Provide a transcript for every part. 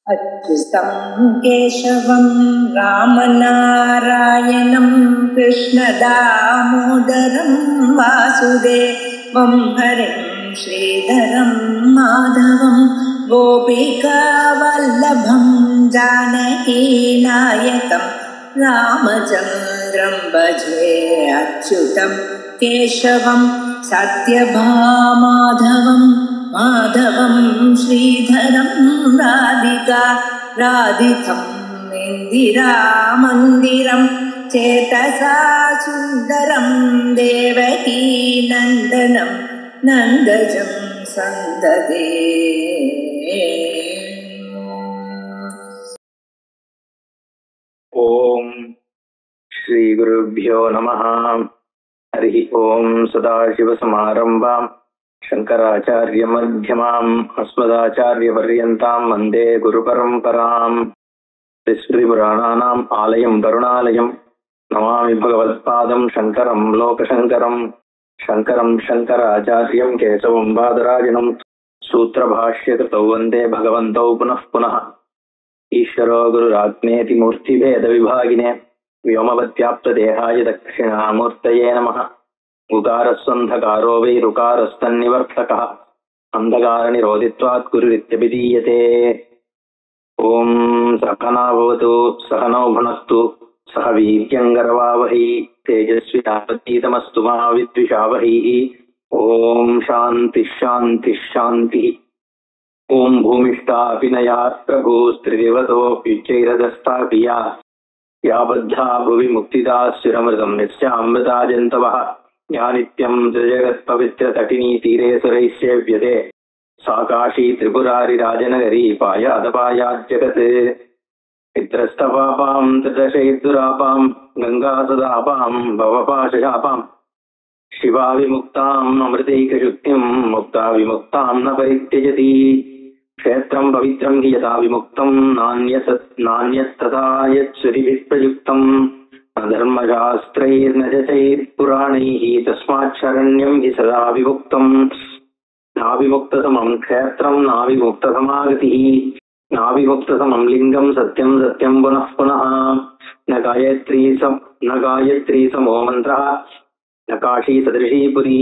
अच्युतं केशवं रामनारायणं कृष्णदामोदरं वासुदेवं हरिं श्रीधरं माधवं गोपिकावल्लभं जानकीनायकं रामचन्द्रं भजे। अच्युतं केशवं सत्यभामाधवं माधवं श्रीधरं राधितं इन्दिरामन्दिरं चेतसा सुन्दरं देवकी नन्दनं नन्दजं सन्ददे। ओम श्री गुरुभ्यो नमः। हरि ओम। सदाशिवसमारंभां शंकराचार्य मध्यमाम् अस्मदाचार्यपर्यन्तां वन्दे गुरुपरम्पराम्। त्रिपुराणानाम् आलयं करुणालयं नमामि भगवत्पादं शंकरं लोकशंकरं। शंकरं शंकराचार्यं केशवं बादरायणं सूत्रभाष्यकृतौ वन्दे भगवन्तौ पुनः पुनः। ईश्वरो गुरुरात्मेति मूर्तिभेदविभागिने व्योमवद्व्याप्तदेहाय दक्षिणामूर्तये नमः। उकारस्वन्धकारो वै ऋकारस्तन्निवर्तकः अन्धकारनिरोधित्वात् गुरुरित्यभिधीयते। ॐ सहना भवतु सहनौ भुनक्तु सह वीर्यङ्करवावहै तेजस्विनावधीतमस्तु मा विद्विषावहै। ॐ शान्तिः शान्तिः शान्तिः। ओम भूमिष्ठा अभिनया प्रभुस्त्रिदेवतोऽप्युच्चैरदस्ताभिया या बद्धा भुवि मुक्तिदा स्थिरमृतं यस्यामृता जन्तवः या नित्यं त्रिजगत्पवित्रतटिनी तीरे सुरैः सेव्यते सा काशी त्रिपुरारिराजनगरी पायादपायाज्जगत्। पित्रस्तपापां त्रिदशैर्दुरापां गङ्गासदापां भवपाशशापां शिवा विमुक्तां अमृतैकशुद्धिं मुक्ता विमुक्तां न परित्यजति। क्षेत्रं पवित्रं हि यथा विमुक्तं नान्यस्तथा यच्छ्रुतिभिः प्रयुक्तं न धर्मशास्त्रैर्न च चैर्पुराणैः तस्मात् शरण्यं हि सदा विमुक्तं। नाविमुक्तसमं क्षेत्रं नाविमुक्तसमागतिः नाविमुक्तसमं लिङ्गं सत्यं सत्यं पुनः पुनः। न गायत्री समो मन्त्रः न काशी सदृशी पुरी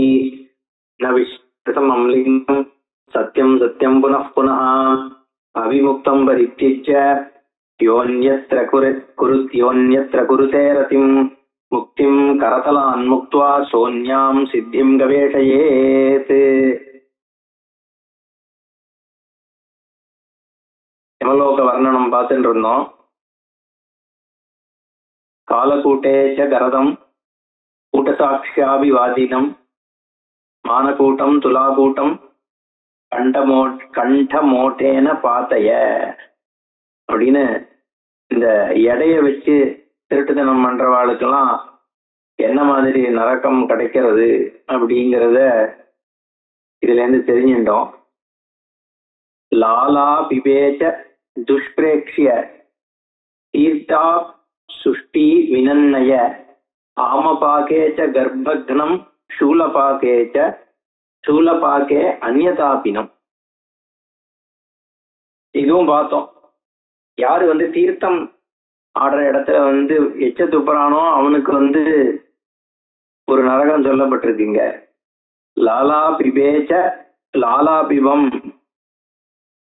न विश्वसमं लिङ्गं सत्यं सत्यं पुनः पुनः। अविमुक्तं परित्यज्य योऽन्यत्र कुरुते रतिं मुक्तिं करतलान्मुक्त्वा सोऽन्यां सिद्धिं गवेषयेत्। यमलोक वर्णनं பார்த்துட்டு இருந்தோம். காலகூட்டே च गरदं கூட்டசாட்சியாபிவாதினம் மானகூட்டம் துலாகூட்டம் கண்டமோட்டேன பாத்தைய அப்படின்னு இந்த எடைய வச்சு திருட்டுத்தனம் பண்றவாளுக்கெல்லாம் என்ன மாதிரி நரக்கம் கிடைக்கிறது அப்படிங்கிறத இதுல இருந்து தெரிஞ்சுட்டோம். லாலா பிபேச்ச துஷ்பிரேக்ஷிய தீர்த்தா சுஷ்டி வினன்னய ஆமபாகே च गर्भघ्नं शूलपाके च शूलपाके अन्यतापिனம். இதுவும் பார்த்தோம். யாரு தீர்த்தம் ஆடுற இடத்துல எச்ச துப்புறானோ அவனுக்கு ஒரு நரகம் சொல்லப்பட்டிருக்குங்க. லாலா பிபேச்ச லாலா பிபம்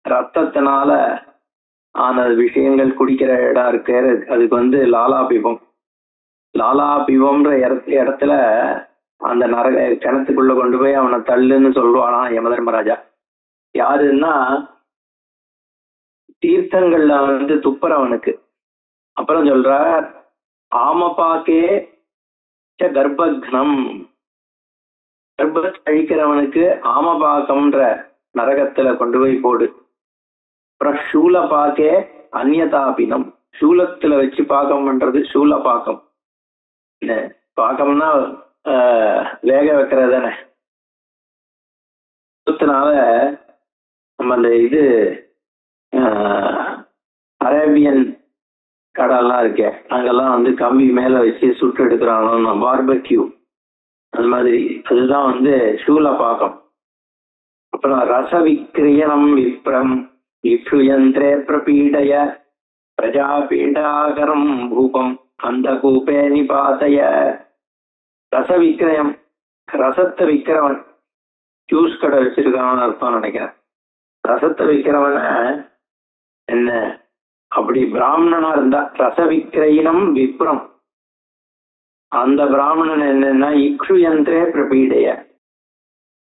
ரத்தத்தினால ஆன விஷயங்கள் குடிக்கிற இடம் இருக்கு, அதுக்கு லாலா பிபம். லாலா பிபம்ன்ற இடத்துல அந்த நரக கிணத்துக்குள்ள கொண்டு போய் அவனை தள்ளுன்னு சொல்லுவானா யமதர்மராஜா. யாருன்னா தீர்த்தங்கள்ல துப்புறவனுக்கு. அப்புறம் சொல்ற ஆமபாக்கே கர்ப்பக்னம், கர்ப்பத்தை அழிக்கிறவனுக்கு ஆமபாக்கம்ன்ற நரகத்துல கொண்டு போய் போடு. அப்புறம் சூலபாக்கே அந்நியதாபினம், சூலத்துல வச்சு பாக்கம் பண்றது சூலபாக்கம். பாக்கம்னா வேக வைக்கிறது தானே. நம்ம அந்த அரேபியன் கடல்லாம் இருக்கே அங்கெல்லாம் கம்பி மேல வச்சு சுட்டு எடுக்கிறாங்க பார்பக்யூ, அது மாதிரி அதுதான் சூல பாக்கம். அப்புறம் ரச விக்கிரியனம் விப்ரம் இக்ஷுயந்திரே பிரபீடய பிரஜாபீடாகரம் பூபம் அந்த கூப்பே நிபாதய. ரச விக்கிரயம், ரசத்தை விக்கிறவன், ஜூஸ் கடை வச்சிருக்கான்னு அர்த்தம் நினைக்கிறேன். ரசத்தை விக்கிறவன என்ன, அப்படி பிராமணனா இருந்தா ரச விக்கிரயினம் விப்ரம், அந்த பிராமணன் என்னன்னா இக்ஷு யந்திரே பிரபீடைய,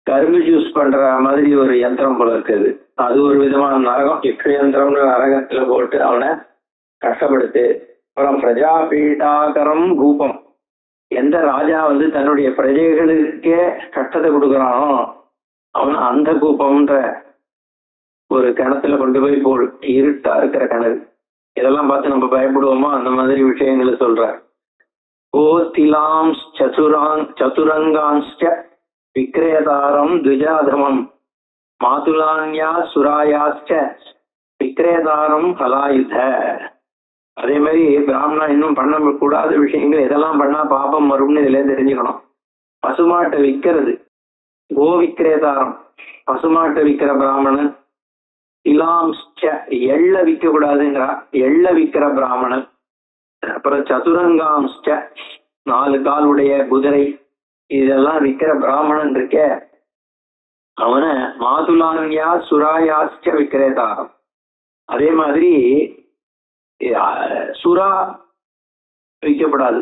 கரும்பு ஜூஸ் பண்ற மாதிரி ஒரு யந்திரம் போல இருக்குது. அது ஒரு விதமான நரகம். இக்ஷு யந்திரம்னு நரகத்துல போட்டு அவனை கஷ்டப்படுத்து. அப்புறம் பிரஜாபீடாகரம் ரூபம், எந்த ராஜா தன்னுடைய பிரஜைகளுக்கே கஷ்டத்தை கொடுக்குறானோ அவன் அந்த கூப்பம்ன்ற ஒரு கிணத்துல கொண்டு போய் போடு, இருட்டா இருக்கிற கிணறு. இதெல்லாம் பார்த்து நம்ம பயப்படுவோமோ அந்த மாதிரி விஷயங்களை சொல்ற. கோத்திலாம் சதுரங்காஞ்ச விக்ரேதாரம் துஜாதமம் மாதுலான்யா சுராயாச்ச விக்ரேதாரம் கலாயுத. அதே மாதிரி பிராமணா இன்னும் பண்ண கூடாத விஷயங்கள் எதெல்லாம் பண்ணா பாபம் வரும்னு இதுல தெரிஞ்சுக்கணும். பசுமாட்டை விற்கிறது, கோ விக்ரேதாரம், பசுமாட்டை விற்கிற பிராமணன். இலாம்ச்ச, எள்ள விற்க கூடாதுங்கிறா, எள்ள விற்கிற பிராமணன். அப்புறம் சதுரங்காம்ச்ச, 4 காலுடைய குதிரை, இதெல்லாம் விற்கிற பிராமணன் இருக்க அவனை மாதுலான்யா சுராயாச்ச விக்ரேதாரம். அதே மாதிரி சுறா விற்கப்படாது,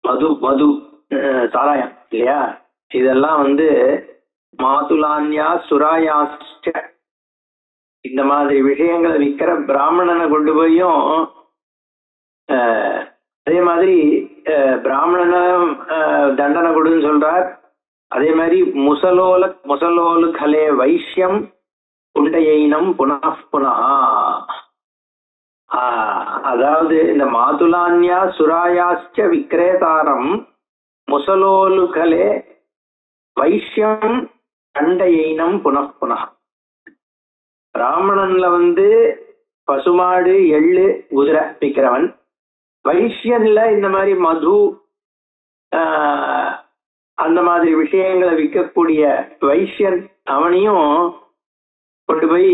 மது சாராயம் இல்லையா, இதெல்லாம் மாதுலான்யா சுராயாச்ச, இந்த மாதிரி விஷயங்களை விற்கிற பிராமணனை கொண்டு போயும் அதே மாதிரி பிராமணனும் தண்டனை கொடுன்னு சொல்றார். அதே மாதிரி முசலோலு கலே வைஷ்யம் புண்டையினம் புனா. அதாவது இந்த மாதுலான்யா சுராயாச்ச விக்ரேதாரம் முசலோலு கலே வைஷ்யம் கண்டையினம் புனா. பிராமணன்ல பசுமாடு எள்ளு குதிரை விற்கிறவன், வைஷ்யன்ல இந்த மாதிரி மது அந்த மாதிரி விஷயங்களை விற்கக்கூடிய வைஷ்யன், அவனையும் கொண்டு போய்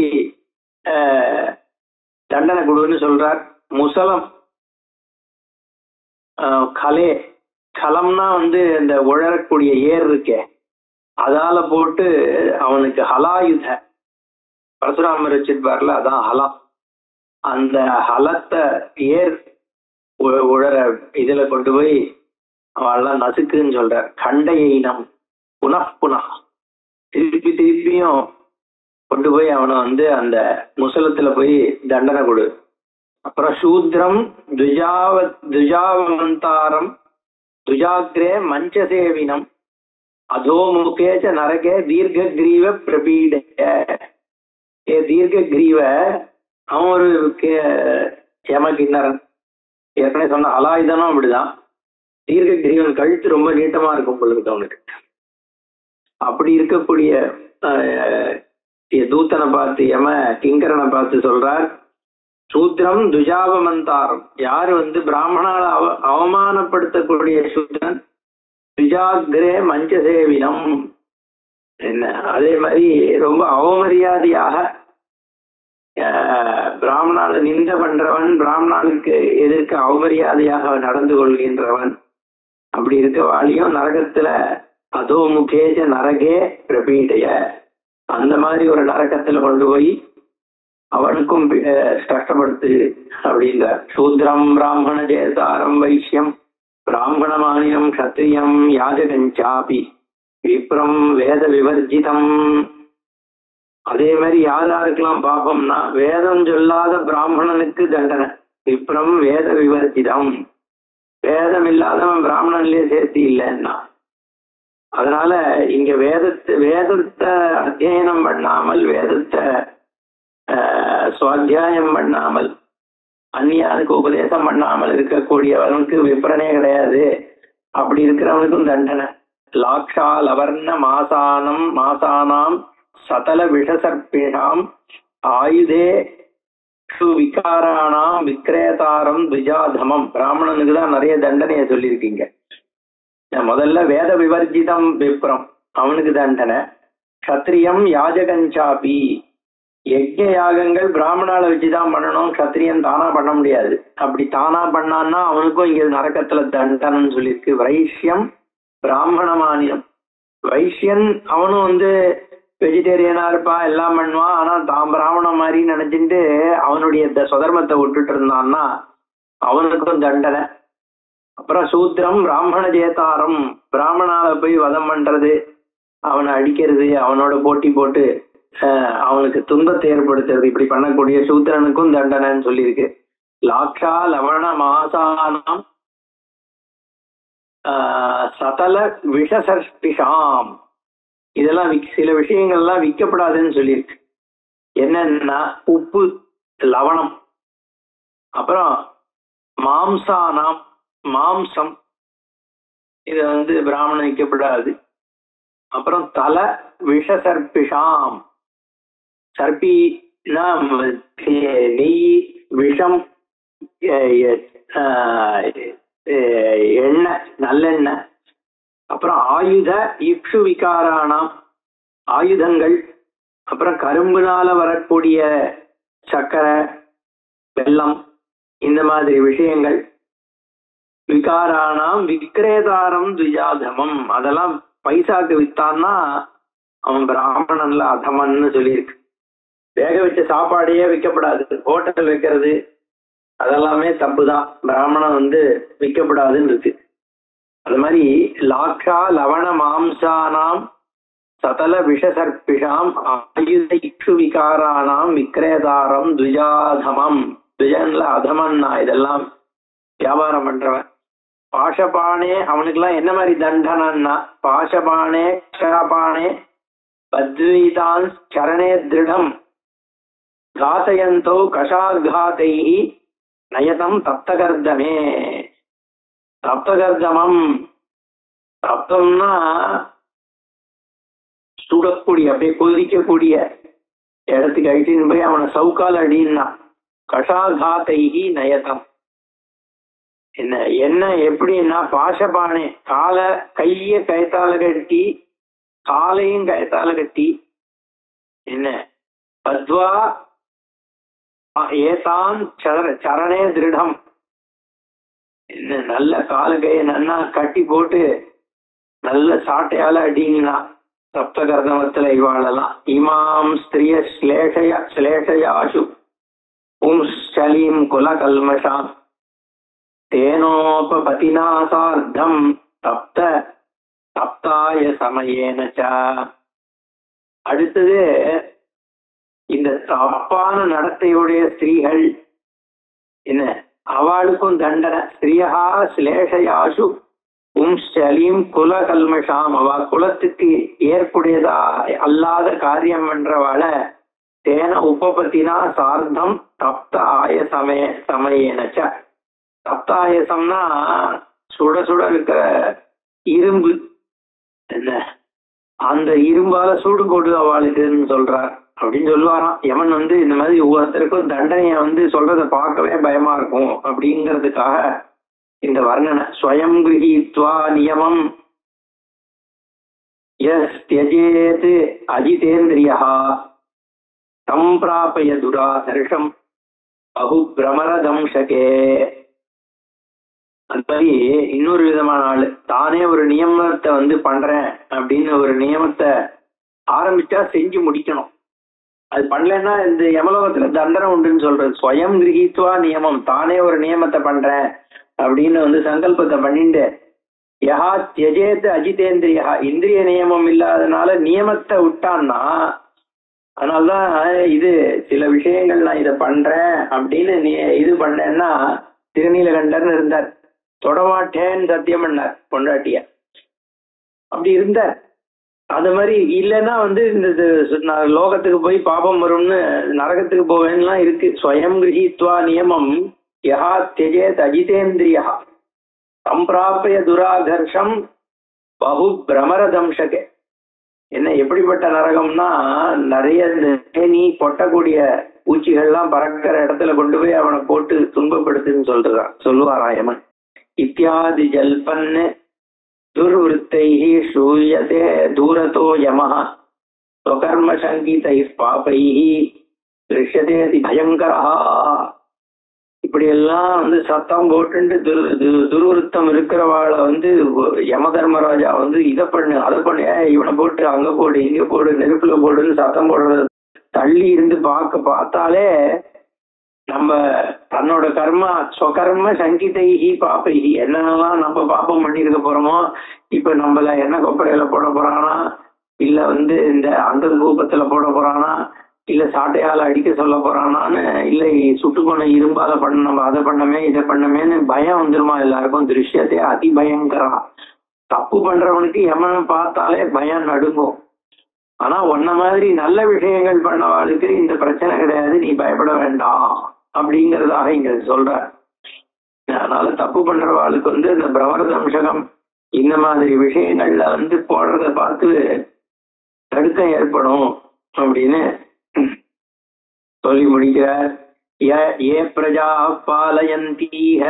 தண்டனை கொடுன்னு சொல்றார். முசலம் கலே, கலம்னா இந்த உழறக்கூடிய ஏர் இருக்கே, அதால போட்டு அவனுக்கு ஹலாயுத, பரசுராமர் வச்சிருப்பார்ல அதான் ஹலம், அந்த ஹலத்தை ஏர் உழற இதுல கொண்டு போய் அவெல்லாம் நசுக்குன்னு சொல்ற. கண்டையினம் புனா, திருப்பி திருப்பியும் கொண்டு போய் அவனை அந்த முசலத்துல போய் தண்டனை கொடு. அப்புறம் சூத்ரம் துஜாவந்தாரம் துஜாக்ரே மஞ்சசேவினம் அதோமுகேச்ச நரகே தீர்க்க கிரீவ பிரபீட. தீர்க்க கிரீவ, அவன் ஒரு யமகிண்ணரன், ஏற்கனவே சொன்ன அலாயுதனும் அப்படிதான். தீர்க்க கிரீவன் கழுத்து ரொம்ப நீட்டமா இருக்கும் பொழுது அவனுக்கு. அப்படி இருக்கக்கூடிய தூத்தனை பார்த்து கிங்கரனை பார்த்து சொல்றார், சூத்ரம் துஜாவமந்தாரம், யாரு பிராமணால அவமானப்படுத்தக்கூடிய சூத்ரன், துஜாக்ரே மஞ்சசேவினம், என்ன அதே மாதிரி ரொம்ப அவமரியாதையாக பிராமணால நிந்த பண்றவன், பிராமணனுக்கு எதிர்க்க அவமரியாதையாக நடந்து கொள்கின்றவன். அப்படி இருக்க வாழியும் நரகத்துல அதோ முகேஜ நரகே பிரபீடைய, அந்த மாதிரி ஒரு நரகத்துல கொண்டு போய் அவனுக்கும் கஷ்டப்படுத்து அப்படின்ற. சூத்ரம் பிராமண ஜேதாரம் வைஷ்யம் பிராமண மானியம் க்ஷத்ரியம் யாஜகஞ்சாபி விப்ரம் வேத விவர்ஜிதம். அதே மாதிரி யாருக்கெல்லாம் பாபம்னா வேதம் சொல்லாத பிராமணனுக்கு தண்டனை. விப்ரம் வேத விவர்ஜிதம், வேதம் இல்லாதவன் பிராமணன்லயே சேர்த்தி இல்லைன்னா. அதனால இங்க வேதத்தை அத்தியனம் பண்ணாமல், வேதத்தை சுவாத்தியாயம் பண்ணாமல், அந்நியானுக்கு உபதேசம் பண்ணாமல் இருக்கக்கூடியவனுக்கு விப்ரனே கிடையாது. அப்படி இருக்கிறவனுக்கும் தண்டனை. லாக்ஷா லவர்ண மாசானாம் சதல விஷசர்பிணாம் ஆயுதே விகாராணாம் விக்ரேதாரம் துஜாதமம். பிராமணனுக்கு தான் நிறைய தண்டனையை சொல்லியிருக்கீங்க. முதல்ல வேத விவர்ஜிதம் விப்ரம், அவனுக்கு தண்டனை. க்ஷத்ரியம் யாஜகஞ்சாபி. யஜ்ஞ யாகங்கள் பிராமணால வச்சுதான் பண்ணணும், க்ஷத்ரியன் தானா பண்ண முடியாது. அப்படி தானா பண்ணான்னா அவனுக்கும் இங்க நரக்கத்துல தண்டனம்னு சொல்லியிருக்கு. வைஷ்யம் பிராமண மானியம். வைஷ்யன் அவனும் வெஜிடேரியனா இருப்பான், எல்லாம் பண்ணுவான். ஆனா தான் பிராமணன் மாதிரி நினைச்சிட்டு அவனுடைய சுதர்மத்தை விட்டுட்டு இருந்தான்னா அவனுக்கும் தண்டனை. அப்புறம் சூத்திரம் பிராமண ஜேதாரம், பிராமணால போய் வதம் பண்றது, அவனை அடிக்கிறது, அவனோட போட்டி போட்டு அவனுக்கு துன்பத்தை ஏற்படுத்துறது, இப்படி பண்ணக்கூடிய சூத்திரனுக்கும் தண்டனைன்னு சொல்லியிருக்கு. லாக்ஷா லவண மாசானாம் சதல விஷசர்பிஷாம், இதெல்லாம் சில விஷயங்கள்லாம் விற்கப்படாதுன்னு சொல்லியிருக்கு. என்னன்னா உப்பு, லவணம், அப்புறம் மாம்சானாம் மாம்சம், இது பிராமணன் விற்கப்படாது. அப்புறம் தல விஷசர்பிஷாம், சர்பினா நெய், விஷம், எண்ணெய், நல்லெண்ணெய். அப்புறம் ஆயுத இக்ஷு விகாரானாம், ஆயுதங்கள். அப்புறம் கரும்புனால வரக்கூடிய சர்க்கரை, வெல்லம், இந்த மாதிரி விஷயங்கள். விகாரானாம் விக்ரேதாரம் துஜாதமம், அதெல்லாம் பைசாக்கு வித்தான்னா அவன் பிராமணன்ல அதமன்னு சொல்லியிருக்கு. வேக வச்ச சாப்பாடையே விற்கப்படாது, ஹோட்டல் வைக்கிறது அதெல்லாமே தப்புதான், பிராமணன் விற்கப்படாதுன்னு இருக்கு. அது மாதிரி லாக்ஷா லவண மாம்சானாம் சதல விஷசர்பிஷாம் ஆயுத இக்ஷு விகாரானாம் விக்ரேதாரம் துஜாதமம். துஜன்ல அதமன்னா இதெல்லாம் வியாபாரம் பண்றவன். பாஷபானே, அவனுக்குலாம் என்ன மாதிரி தண்டனைன்னா பாஷபானே க்ஷபானே பத்வீதான் சரணே திருடம் காத்தயந்தோ கஷாத்காதை நயதம் தப்தகர்தமே. தப்தகர்தமம், தப்தம்னா சுடக்கூடிய, அப்படியே கொதிக்கக்கூடிய இடத்துக்கு அழிச்சின்னு போய் அவனை சவுக்கால் அடின்னா. கஷாகாதைஹி நயதம், என்ன எப்படின்னா பாஷபானே, கைய கயத்தால கட்டி, காலையும் கயத்தால கட்டி, என்ன பத்வா ஏதான் சரணே திருடம், என்ன நல்ல கால கைய நன்னா கட்டி போட்டு நல்ல சாட்டையால அடிங்கன்னா. சப்தகர்தமத்துல இவாளெல்லாம் இமாம் ஸ்திரிய ஸ்லேஷயாசு பும்ஸ்சலீம் குல கல்மஷாம் தேனோபதினா சார்த்தம் தப்த தப்தாய சமயேனச்ச. அடுத்தது இந்த தப்பான நடத்தையுடைய ஸ்திரீகள், என்ன அவளுக்கும் தண்டனை. ஸ்திரியா ஸ்லேஷயாசு பும்ஸ்சலீம் குல கல்மஷாம், அவ குலத்துக்கு ஏற்புடையதா அல்லாத காரியம் பண்றவாள தேன உபபத்தினா சார்த்தம் தப்த ஆய சமயேனச்ச. தப்தாயசம்னா சுட சுட இருக்கிற இரும்பு, என்ன அந்த இரும்பால சூடு கொடு அவளுக்குன்னு சொல்றார் அப்படின்னு சொல்லுவாராம். யமன் இந்த மாதிரி ஒவ்வொருத்தருக்கும் தண்டனைய சொல்றத பார்க்கவே பயமா இருக்கும் அப்படிங்கிறதுக்காக இந்த வர்ணனை. ஸ்வயம் கிரஹீத்வா நியமம் யஸ் த்யஜேத் அஜிதேந்திரியः தம் பிராபய துராதர்ஷம் பகு பிரமர தம்சகே. அது மாதிரி இன்னொரு விதமான ஆளு, தானே ஒரு நியமத்தை பண்றேன் அப்படின்னு ஒரு நியமத்தை ஆரம்பிச்சா செஞ்சு முடிக்கணும். அது பண்ணலன்னா இந்த யமலோகத்துல தண்டனை உண்டுன்னு சொல்றது. ஸ்வயம் கிரஹீத்வா நியமம், தானே ஒரு நியமத்தை பண்றேன் அப்படின்னு சங்கல்பத்தை பண்ணிட்டு யஹா தியஜேத் அஜிதேந்திரியா, இந்திரிய நியமம் இல்லாதனால நியமத்தை விட்டான்னா, அதனால்தான் இது சில விஷயங்கள் நான் இதை பண்றேன் அப்படின்னு இது பண்ணேன்னா, திருநீலகண்டர்னு இருந்தார், தொடமாட்டேன்னு சத்தியம் பண்ணார் பொண்டாட்டிய, அப்படி இருந்தார். அது மாதிரி இல்லைன்னா இந்த லோகத்துக்கு போய் பாபம் வரும்னு நரகத்துக்கு போவேன்லாம் இருக்கு. ஸ்வயம் கிரஹீத்வா நியமம் யஹா தியஜேத் அஜிதேந்திரியா சம்பிராபய துராதர்ஷம் பகு பிரமர தம்சகே. என்ன எப்படிப்பட்ட நரகம்னா, நிறைய இந்த தேனி கொட்டக்கூடிய பூச்சிகள்லாம் பறக்கிற இடத்துல கொண்டு போய் அவனை போட்டு துன்பப்படுத்துன்னு சொல்லுவாராயமன். இத்தியாதி ஜல்பன்னு துர்விருத்தைஹி ஸ்ரூயதே தூரதோ யமஹ ஸ்வகர்ம சங்கீதை பாபைஹி திருஷ்யதே அதி பயங்கரா. இப்படி எல்லாம் வந்து சத்தம் போட்டு துர்வருத்தம் இருக்கிறவாளை வந்து யம தர்மராஜா வந்து இதை பண்ணு அதை பண்ணு, இவனை போட்டு அங்க போடு இங்க போடு நெருப்புல போடுன்னு சத்தம் போடுறது தள்ளி இருந்து பார்த்தாலே நம்ம தன்னோட கர்மா ஸ்வகர்ம சங்கீதைஹி பாப்பைஹி என்னென்னலாம் நம்ம பாப்பம் பண்ணிருக்க போறோமோ, இப்ப நம்மள எண்ணெய் கொப்பரையில போட போறானா, இல்ல வந்து இந்த அந்த கூப்பத்துல போட போறானா, இல்ல சாட்டையால அடிக்க சொல்ல போறானான்னு, இல்ல சுட்டுக்கொண்ட இரும்பால பண்ண நம்ம அதை பண்ணமே இதை பண்ணமேன்னு பயம் வந்துருமா எல்லாருக்கும். திருஷ்யத்தை அதி பயங்கரா. தப்பு பண்றவனுக்கு எமனை பார்த்தாலே பயம் நடுங்கும். ஆனா உன்ன மாதிரி நல்ல விஷயங்கள் பண்ணவாளுக்கு இந்த பிரச்சனை கிடையாது, நீ பயப்பட வேண்டாம் அப்படிங்கறதாக இங்க சொல்ற. அதனால தப்பு பண்றவாளுக்கு வந்து இந்த பிரவரதம்சகம் இந்த மாதிரி விஷயங்கள்ல வந்து போடுறத பார்த்து தடுக்கம் ஏற்படும் அப்படின்னு சொல்லி முடிக்கிறார். ஏ பிரஜா பாலயந்தீஹ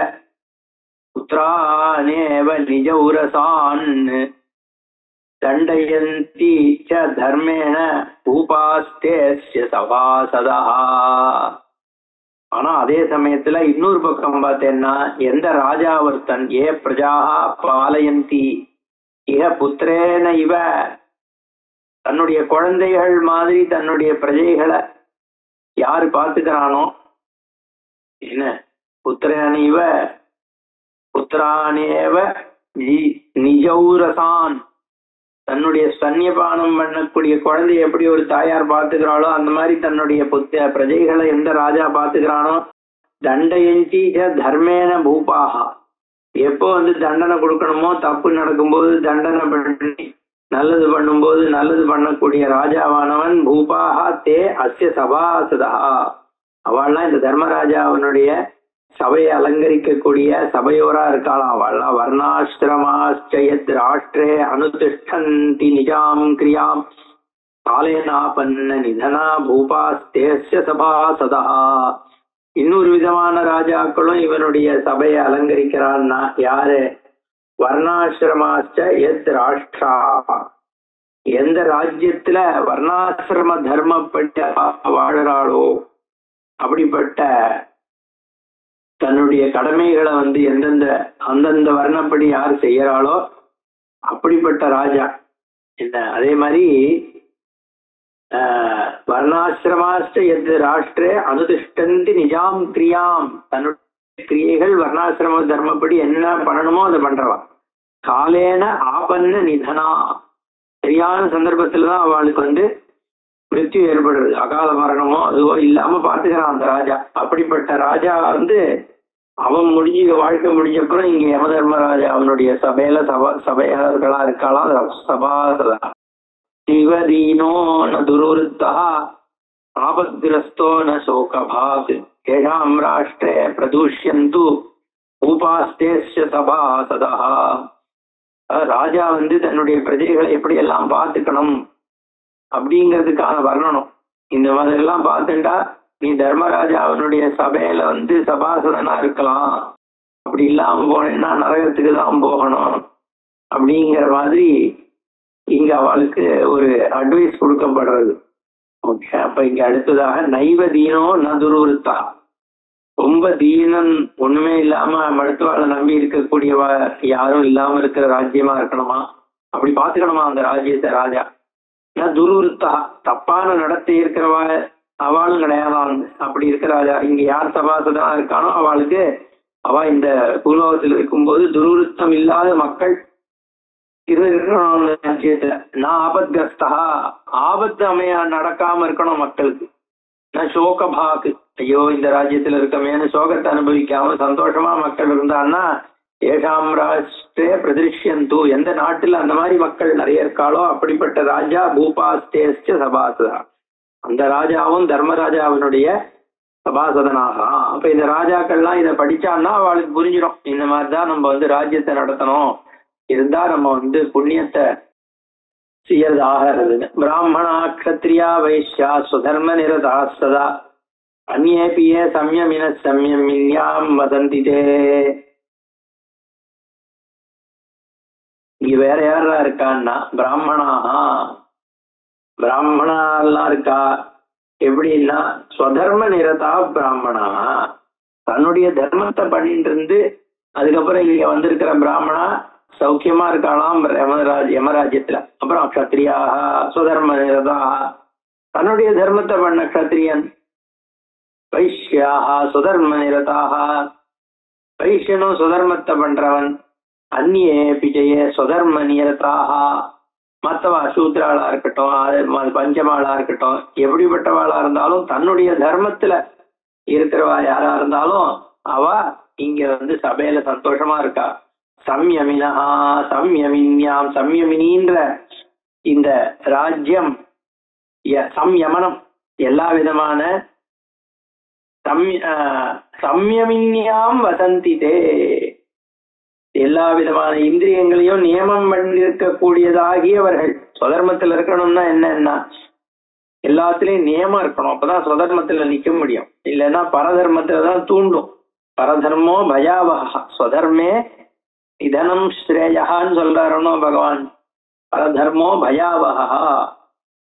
புத்ரானேவ நிஜௌரசான் தண்டயந்தி ச தர்மேண உபாஸ்தேஸ்ய சபாசதா. ஆனா அதே சமயத்துல இன்னொரு பக்கம் பார்த்தேன்னா, எந்த ராஜாவர்த்தன் ஏ பிரஜா பாலயந்தி இஹ புத்திரேன இவ தன்னுடைய குழந்தைகள் மாதிரி தன்னுடைய பிரஜைகளை யாரு பார்த்துக்கிறானோ, என்ன புத்திரேனீவ புத்திரானேவ நிஜௌரசான் தன்னுடைய ஸ்தன்யபானம் பண்ணக்கூடிய குழந்தைய எப்படி ஒரு தாயார் பார்த்துக்கிறாளோ அந்த மாதிரி தன்னுடைய பிரஜைகளை எந்த ராஜா பார்த்துக்கிறானோ, தண்டயந்தி தர்மேன பூபாகா எப்போ வந்து தண்டனை கொடுக்கணுமோ, தப்பு நடக்கும்போது தண்டனை பண்ணி நல்லது பண்ணும்போது நல்லது பண்ணக்கூடிய ராஜாவானவன் பூபாகா தே அஸ்ய சபாசதா. அவள்லாம் இந்த தர்மராஜாவனுடைய சபையை அலங்கரிக்கக்கூடிய சபையோரா இருக்காளாம். அவள்லாம் வர்ணாசிரமாச்சயத் ராஷ்டிரே அனுதிஷ்டந்தி நிஜாம் கிரியாம் காலேனாபன்ன நிதனா பூபாஸ்தேஸ்ய சபாசதா. இன்னொரு விதமான ராஜாக்களும் இவனுடைய சபையை அலங்கரிக்கிறான்னா யாரு? வர்ணாசிரமாச்ச எத் ராஷ்டிரா எந்த ராஜ்யத்துல வர்ணாசிரம தர்மப்பட்ட வாழறாளோ, அப்படிப்பட்ட தன்னுடைய கடமைகளை வந்து அந்தந்த வர்ணப்படி யார் செய்யறாளோ அப்படிப்பட்ட ராஜா என்ன. அதே மாதிரி வர்ணாசிரமாச்ச எத் ராஷ்டிரே அனுதிஷ்டந்தி நிஜாம் கிரியாம் தன்னுடைய கிரியைகள் வர்ணாசிரம தர்மப்படி என்ன பண்ணணுமோ அதை பண்றவா. காலேன ஆபன்ன நிதனா சரியான சந்தர்ப்பத்துலதான் அவளுக்கு வந்து மிருத்யு ஏற்படுறது, அகால மரணமோ அதுவோ இல்லாம பாத்துக்கிறான் அந்த ராஜா. அப்படிப்பட்ட ராஜா வந்து அவன் வாழ்க்கை முடிஞ்சப்புறம் இங்க யம தர்மராஜா அவனுடைய சபையில சபையாளர்களா இருக்கலாம் சபாசதா. சிவதீனோ ந துருவருத்தா ஆபத்கிரஸ்தோ ந சோகபாத் ஏஷாம் ராஷ்டிரே பிரதூஷ்யந்து உபாஸ்தேஸ்ய சபாசதா. ராஜா வந்து தன்னுடைய பிரஜைகளை எப்படி எல்லாம் பார்த்துக்கணும் அப்படிங்கிறதுக்கான வர்ணனம் இந்த மாதிரி எல்லாம் பார்த்துட்டா நீ தர்மராஜா அவனுடைய சபையில வந்து சபாசதனா இருக்கலாம், அப்படி இல்லாம போனேன்னா நரகத்துக்கு தான் போகணும் அப்படிங்கிற மாதிரி இங்க அவளுக்கு ஒரு அட்வைஸ் கொடுக்கப்படுறது. ஓகே, அப்ப இங்க அடுத்ததாக நைவ தீனோ ந துருவருத்தா ரொம்ப தீனன் ஒண்ணுமே இல்லாம மருத்துவாளை நம்பி இருக்கக்கூடிய யாரும் இல்லாம இருக்கிற ராஜ்யமா இருக்கணுமா, அப்படி பாத்துக்கணுமா அந்த ராஜ்யத்தை ராஜா. துருவருத்தா தப்பான நடத்தை இருக்கிறவா அவளும் கிடையாதான். அப்படி இருக்கிற ராஜா இங்க யார் சபாசதனா இருக்கானோ அவளுக்கு அவ இந்த பூலோகத்தில் இருக்கும்போது துருவருத்தம் இல்லாத மக்கள் இருக்கணும் ராஜ்யத்துல. நான் ஆபத்கிரஸ்தா ஆபத்து நடக்காம இருக்கணும் மக்களுக்கு. நான் சோகபாக்கு ஐயோ இந்த ராஜ்யத்துல இருக்கமேனு சோகத்தை அனுபவிக்காம சந்தோஷமா மக்கள் இருந்தான்னா ஏஷாம் ராஷ்டிரே பிரதிஷ்யந்து எந்த நாட்டுல அந்த மாதிரி மக்கள் நிறைய இருக்காளோ அப்படிப்பட்ட ராஜா பூபாஸ்தேஸ்ய சபாசதா அந்த ராஜாவும் தர்மராஜாவினுடைய சபாசதனாக. அப்ப இந்த ராஜாக்கள்லாம் இதை படிச்சான்னா அவளுக்கு புரிஞ்சிடும் இந்த மாதிரிதான் நம்ம வந்து ராஜ்யத்தை நடத்தணும், இருந்தா நம்ம வந்து புண்ணியத்தை செய்யறதாகிறது. பிராமணா க்ஷத்ரியா வைஷ்யா சுதர்ம நிரதா சதா அந்நேபியே சம்யமின சம்யமின்யாம் வதந்திதே. இங்க வேற யாரா இருக்கான்னா பிராமணாஹா பிராமணா எல்லாம் இருக்கா. எப்படின்னா ஸ்வதர்ம நிரதா பிராமணா, தன்னுடைய தர்மத்தை பண்ணிட்டு இருந்து அதுக்கப்புறம் இங்க வந்திருக்கிற பிராமணா சௌக்கியமா இருக்காளாம் யமராஜ்யத்துல. அப்புறம் க்ஷத்ரியாக சுதர்ம நிரதா, தன்னுடைய தர்மத்தை பண்ண க்ஷத்ரியன். வைஷ்யாக சுதர்ம நிரதாக, வைஷ்யனும் சுதர்மத்தை பண்றவன். அந்நியே பிஜய சுதர்ம நிரதாக, மற்றவா சூத்ராளா இருக்கட்டும், பஞ்சமாளா இருக்கட்டும், எப்படிப்பட்டவாளா இருந்தாலும் தன்னுடைய தர்மத்துல இருக்கிறவா யாரா இருந்தாலும் அவ இங்க வந்து சபையில சந்தோஷமா இருக்கா. சம்யமினா சம்யமின்யாம், சம்யமினின்ற இந்த ராஜ்யம் சம்யமனம் எல்லா விதமான சம்யமின்யாம் வசந்திதே, எல்லா விதமான இந்திரியங்களையும் நியமம் பண்ணிருக்க கூடியதாகியவர்கள். சுதர்மத்தில் இருக்கணும்னா என்னன்னா எல்லாத்துலயும் நியமம் இருக்கணும், அப்பதான் சுதர்மத்துல நிக்க முடியும். இல்லைன்னா பரதர்மத்துலதான் தூண்டும். பரதர்மோ பயாவஹா ஸ்வதர்மே நிதனம் ஸ்ரேயான்னு சொல்றாருனோ பகவான். பரதர்மோ பயாவஹா,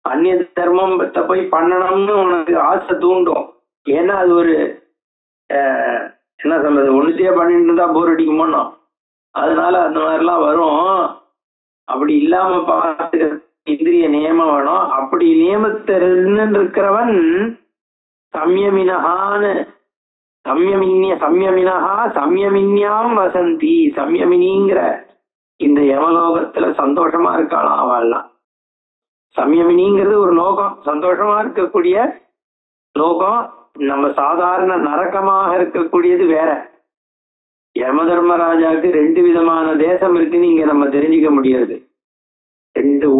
அந்நிய தர்மத்தை போய் பண்ணணும்னு உனக்கு ஆசை தூண்டும். ஏன்னா அது ஒரு என்ன சொல்றது, ஒண்ணுத்தையே பண்ணிட்டு இருந்தா போர் அடிக்குமோனோ, அதனால அந்த மாதிரிலாம் வரும். அப்படி இல்லாம பார்த்து இந்திரிய நியமம் வேணும். அப்படி நியமத்தை இருக்கிறவன் சம்யமினஹான்னு, சம்யமினஹா சம்யமின்யாம் வசந்தி, சம்யமினிங்கிற இந்த யமலோகத்துல சந்தோஷமா இருக்காளாம் அவள்லாம். சம்யமினிங்கிறது ஒரு லோகம், சந்தோஷமா இருக்கக்கூடிய லோகம். நம்ம சாதாரண நரகமாக இருக்கக்கூடியது வேற. யம தர்மராஜாவுக்கு 2 விதமான தேசம் இருக்குன்னு இங்க நம்ம தெரிஞ்சுக்க முடியாது.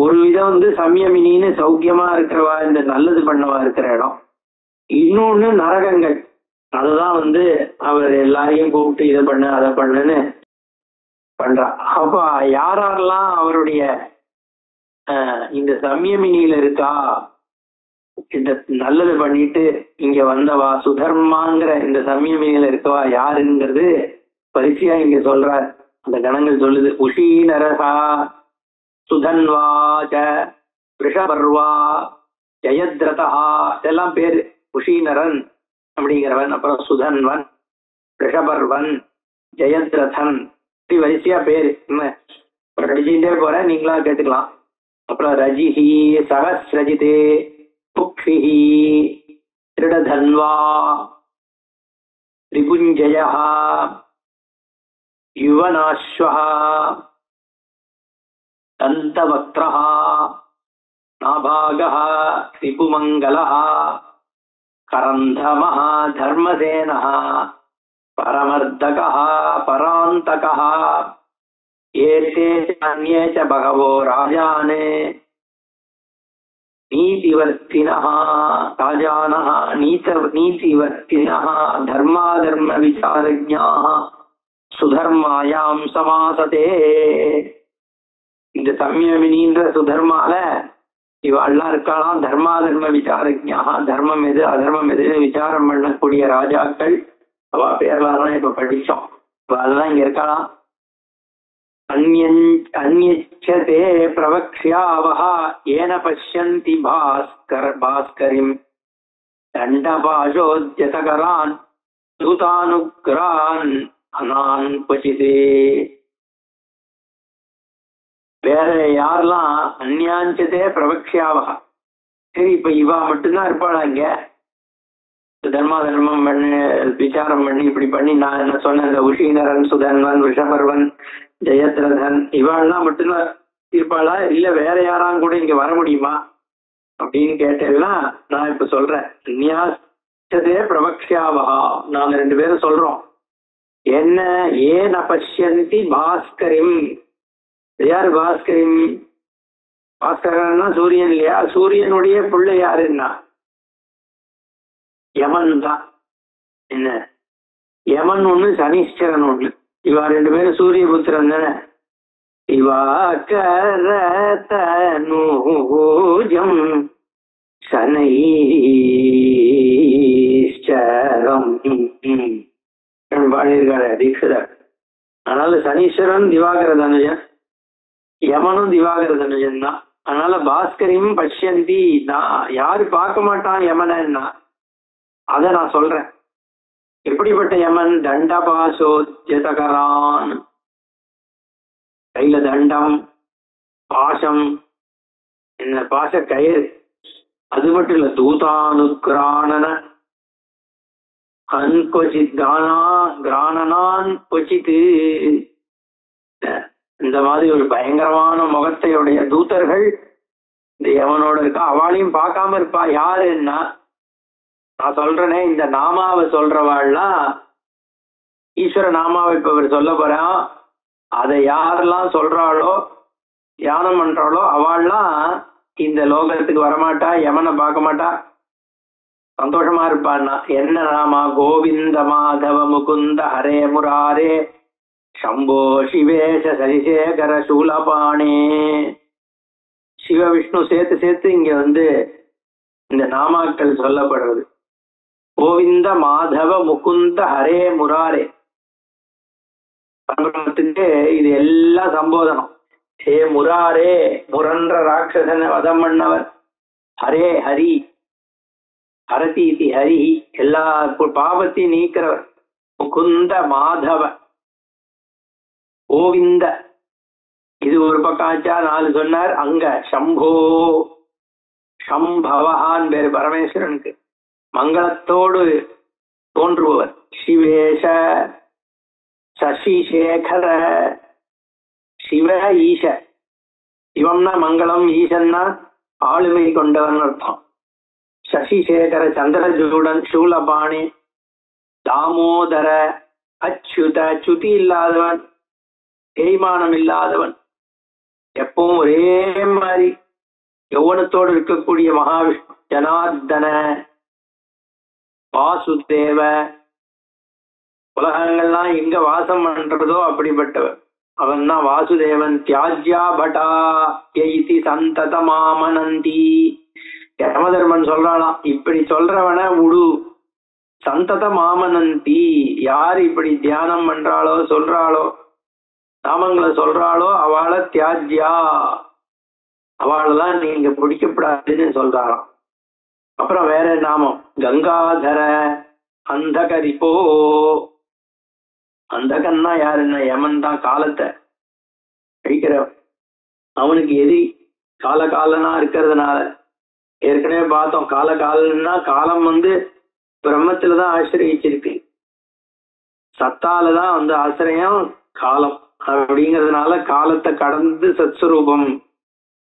ஒரு விதம் வந்து சம்யமினின்னு சௌக்கியமா இருக்கிறவா, இந்த நல்லது பண்ணவா இருக்கிற இடம். இன்னொன்னு நரகங்கள், அதுதான் வந்து அவர் எல்லாரையும் கூப்பிட்டு இதை பண்ணு அதை பண்ணுன்னு பண்றா. அப்ப யாரெல்லாம் அவருடைய இந்த சம்யமினியில இருக்கா, இந்த நல்லது பண்ணிட்டு இங்க வந்தவா, சுதர்மாங்கிற இந்த சம்யமினியில இருக்கவா யாருங்கிறது பரிசையா இங்க சொல்றார். அந்த கணங்கள் சொல்லுது. உஷி நரசா சுதன்வாச்ச ரிஷபர்வா ஜெயத்ரதா, இதெல்லாம் பேரு. உஷீனரன் அப்படிங்கிறவன், அப்புறம் சுதன்வன், ரிஷபர்வன், ஜெயத்ரதன், இப்படி வரிசையா பேரு. படிச்சுட்டே போறேன், நீங்களா கேட்டுக்கலாம். அப்புறம் ரஜிஹி சகஸ்ரஜிதே புக்ஷிஹி திருடதன்வா ரிபுஞ்சயா யுவனாஸ்வஹா தந்தவக்த்ரஹ நாபாகஹ ரிபுமங்கலஹ கரந்தமஹ தர்மசேனஹ பரமர்தகஹ பராந்தகஹ ஏதே அன்யே ச பகவோ ராஜானே நீதிவர்த்தினஹ ராஜானஹ நீதிவர்த்தினஹ தர்மாதர்ம விசாரஜ்ஞாஹ சுதர்மாயாம் சமாசதே. இந்த சம்யமினின்ற சுதர்மால இவெல்லாம் இருக்கலாம். தர்மாதர்ம விசாரஜ்ஞாக, தர்மம் எது அதர்மம் எதுன்னு விசாரம் பண்ணக்கூடிய ராஜாக்கள், அவ பேர்லாம் இப்ப படிச்சோம். இப்ப அதெல்லாம் இங்க இருக்கலாம். அந்யச்சதே பிரவக்ஷ்யாவஹா ஏன பஷ்யந்தி பாஸ்கரிம் தண்டபாஷோத்யதகரான் தூதானுக்ரான் அனான் பசிதே. வேற யாரெல்லாம் அந்யாஞ்சதே பிரவக்ஷ்யாவஹா, சரி இப்ப இவா மட்டும்தான் இருப்பாளா இங்க தர்மாதர்மம் பண்ணி விசாரம் பண்ணி இப்படி பண்ணி நான் என்ன சொன்ன இந்த உஷீனரன் சுதன்வன் ரிஷபர்வன் ஜெயத்ரதன் இவாள்லாம் மட்டும்தான் இருப்பாளா, இல்ல வேற யாராம் கூட இங்க வர முடியுமா அப்படின்னு கேட்டேன்னா நான் இப்ப சொல்றேன். நியாசதே பிரவக்ஷ்யாவஹா, நாங்க 2 பேரும் சொல்றோம். என்ன ஏன பஷ்யந்தி பாஸ்கரிம். யாரு பாஸ்கரிம்? பாஸ்கரன்னா சூரியன் இல்லையா, சூரியனுடைய பிள்ளை யாருன்னா யமன் தான். என்ன யமன் ஒண்ணு சனீஸ்வரன் ஒண்ணு, இவா 2 பேரும் சூரிய புத்திரன் தானே. இவா கரதனூஜம் சனீஸ்வரம் பாடியிருக்காரு தீட்சிதர். அதனால சனீஸ்வரன் திவாகர தனுஜன், யமனும் திவாகர தனுஜன் தான். அதனால பாஸ்கரியும் பஷ்யந்தி, நான் யாரு பார்க்க மாட்டான் யமனா, அத நான் சொல்றேன். எப்படிப்பட்ட யமன்? தண்டபாசோத்யதகரான், கையில தண்டம், பாசம், என்ன பாச கயிறு, அது மட்டும் இல்ல தூதானுகிராணன அன்கொச்சித் கிராணனான் கொச்சித்து, இந்த மாதிரி ஒரு பயங்கரமான முகத்தையுடைய தூதர்கள் இந்த யமனோட இருக்கா. அவளையும் பார்க்காம இருப்பா. யாருன்னா நான் சொல்றேனே, இந்த நாமாவை சொல்றவாள்லாம் ஈஸ்வர நாமாவை இப்ப இவர் சொல்ல போறான். அதை யாரெல்லாம் சொல்றாளோ தியானம் பண்றாளோ அவள்லாம் இந்த லோகத்துக்கு வரமாட்டா, யமனை பார்க்க மாட்டா, சந்தோஷமா இருப்பான்னா. என்ன நாமா? கோவிந்த மாதவ முகுந்த ஹரே முராரே சம்போ சிவேஷ சரிசேகர சூலபாணே. சிவ விஷ்ணு சேர்த்து சேர்த்து இங்க இந்த நாமாக்கள் சொல்லப்படுறது. கோவிந்த மாதவ முகுந்த ஹரே முராரே, பரபிரம்மத்துக்கு இது எல்லாம் சம்போதனம். ஹே முராரே, முரன்ற ராட்சசனை வதம் பண்ணவர். ஹரே ஹரி, ஹரதி இதி ஹரி, எல்லா பாவத்தையும் நீக்கிறவர். முகுந்த மாதவ கோவிந்த, இது ஒரு பக்காச்சா 4 சொன்னார். அங்க சம்போ சம்பவஹான் பேரு பரமேஸ்வரனுக்கு, மங்களத்தோடு தோன்றுபவர். சிவேஷ சசிசேகர, சிவ ஈச, சிவம்னா மங்களம், ஈசன்னா ஆளுமை கொண்டவன் அர்த்தம். சசிசேகர சந்திரஜூடன் சூலபாணி, தாமோதர அச்சுத, சுதி இல்லாதவன், தேய்மானம் இல்லாதவன், எப்பவும் ஒரே மாதிரி யௌவனத்தோடு இருக்கக்கூடிய மகாவிஷ்ணு. ஜனார்தன வாசுதேவ, உலகங்கள்லாம் எங்க வாசம் பண்றதோ அப்படிப்பட்டவர் அவன் தான் வாசுதேவன். தியாஜ்யா பட்டா எய்தி சந்தத மாமனந்தி, யமதர்மன் சொல்றாளாம், இப்படி சொல்றவன முடு. சந்தத மாமனந்தி, யார் இப்படி தியானம் பண்றாளோ சொல்றாளோ நாமங்களை சொல்றாளோ அவளை தியாஜ்யா, அவளெல்லாம் நீங்க பிடிக்கப்படாதுன்னு சொல்றாராம். அப்புறம் வேற நாமம் கங்காதர அந்தகரிப்போ. அந்தகன்னா யாருன்னா யமன் தான், காலத்தை கழிக்கிற அவனுக்கு எதி காலகாலனா இருக்கிறதுனால. ஏற்கனவே பார்த்தோம், காலகாலன்னா காலம் பிரம்மத்துலதான் ஆசிரியச்சிருக்கு, சத்தாலதான் ஆசிரியம் காலம். அப்படிங்கிறதுனால காலத்தை கடந்து சத்ஸ்வரூபம்,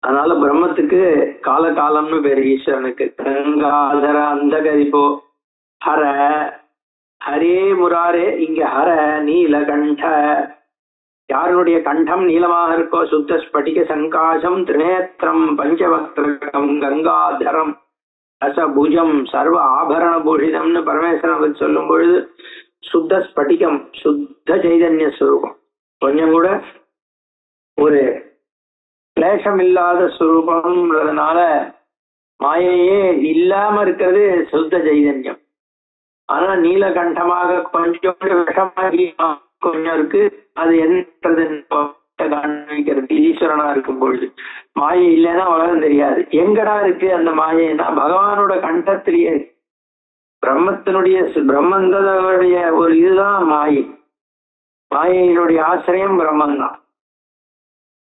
அதனால பிரம்மத்துக்கு காலகாலம்னு பேரு ஈஸ்வரனுக்கு. கங்காதர அந்தகரிப்போ ஹர, ஹரே முராரே, இங்க ஹர நீலகண்ட, யாருடைய கண்டம் நீளமாக இருக்கோ, சுத்த ஸ்படிக சங்காசம் திரிநேத்திரம் பஞ்சவக்திரம் கங்காதரம் ரசபுஜம் சர்வ ஆபரண பூஷிதம்னு பரமேஸ்வரன் சொல்லும் பொழுது சுத்த ஸ்படிகம், சுத்த சைதன்ய ஸ்வரூபம், கொஞ்சம் கூட ஒரு கிளேசம் இல்லாத ஸ்வரூபம்ன்றதுனால மாயையே இல்லாம இருக்கிறது சுத்த சைதன்யம். ஆனா நீலகண்டமாக கொஞ்சம் விஷமாகி கொஞ்சம் இருக்கு, அது என்னது ஈஸ்வரனா இருக்கும் பொழுது. மாயை இல்லைன்னா உலகம் தெரியாது. எங்கடா இருக்கு அந்த மாயைன்னா பகவானோட கண்டத்திலேயே, பிரம்மத்தினுடைய பிரம்மந்தனுடைய ஒரு இதுதான் மாயை. மாயையினுடைய ஆசிரியம் பிரம்மன் தான்,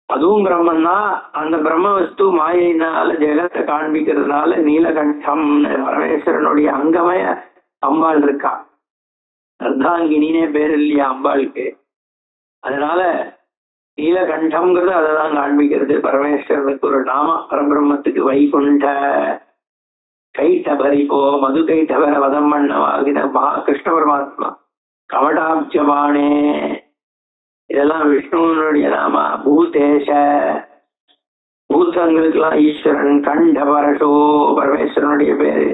அதுவும் பிரம்மன் தான். அந்த பிரம்ம வஸ்து மாயையினால ஜெகத்தை காண்பிக்கிறதுனால நீலகண்டம் பரமேஸ்வரனுடைய அங்கமய அம்பாள் இருக்கா. அர்த்தாங்கினே பேர் இல்லையா அம்பாளுக்கு, அதனால நீலகண்டம்ங்கிறது அதைதான் காண்பிக்கிறது. பரமேஸ்வரனுக்கு ஒரு நாம, பரபிரம்மத்துக்கு. வைகுண்ட கைட்டபரிப்போ, மது கைட்டபர வதம் பண்ணவாகின கிருஷ்ண பரமாத்மா. கமடாப்ஜபானே, இதெல்லாம் விஷ்ணுவனுடைய நாம. பூதேஷ, பூதங்களுக்கெல்லாம் ஈஸ்வரன். கண்டபரசோ, பரமேஸ்வரனுடைய பேரு.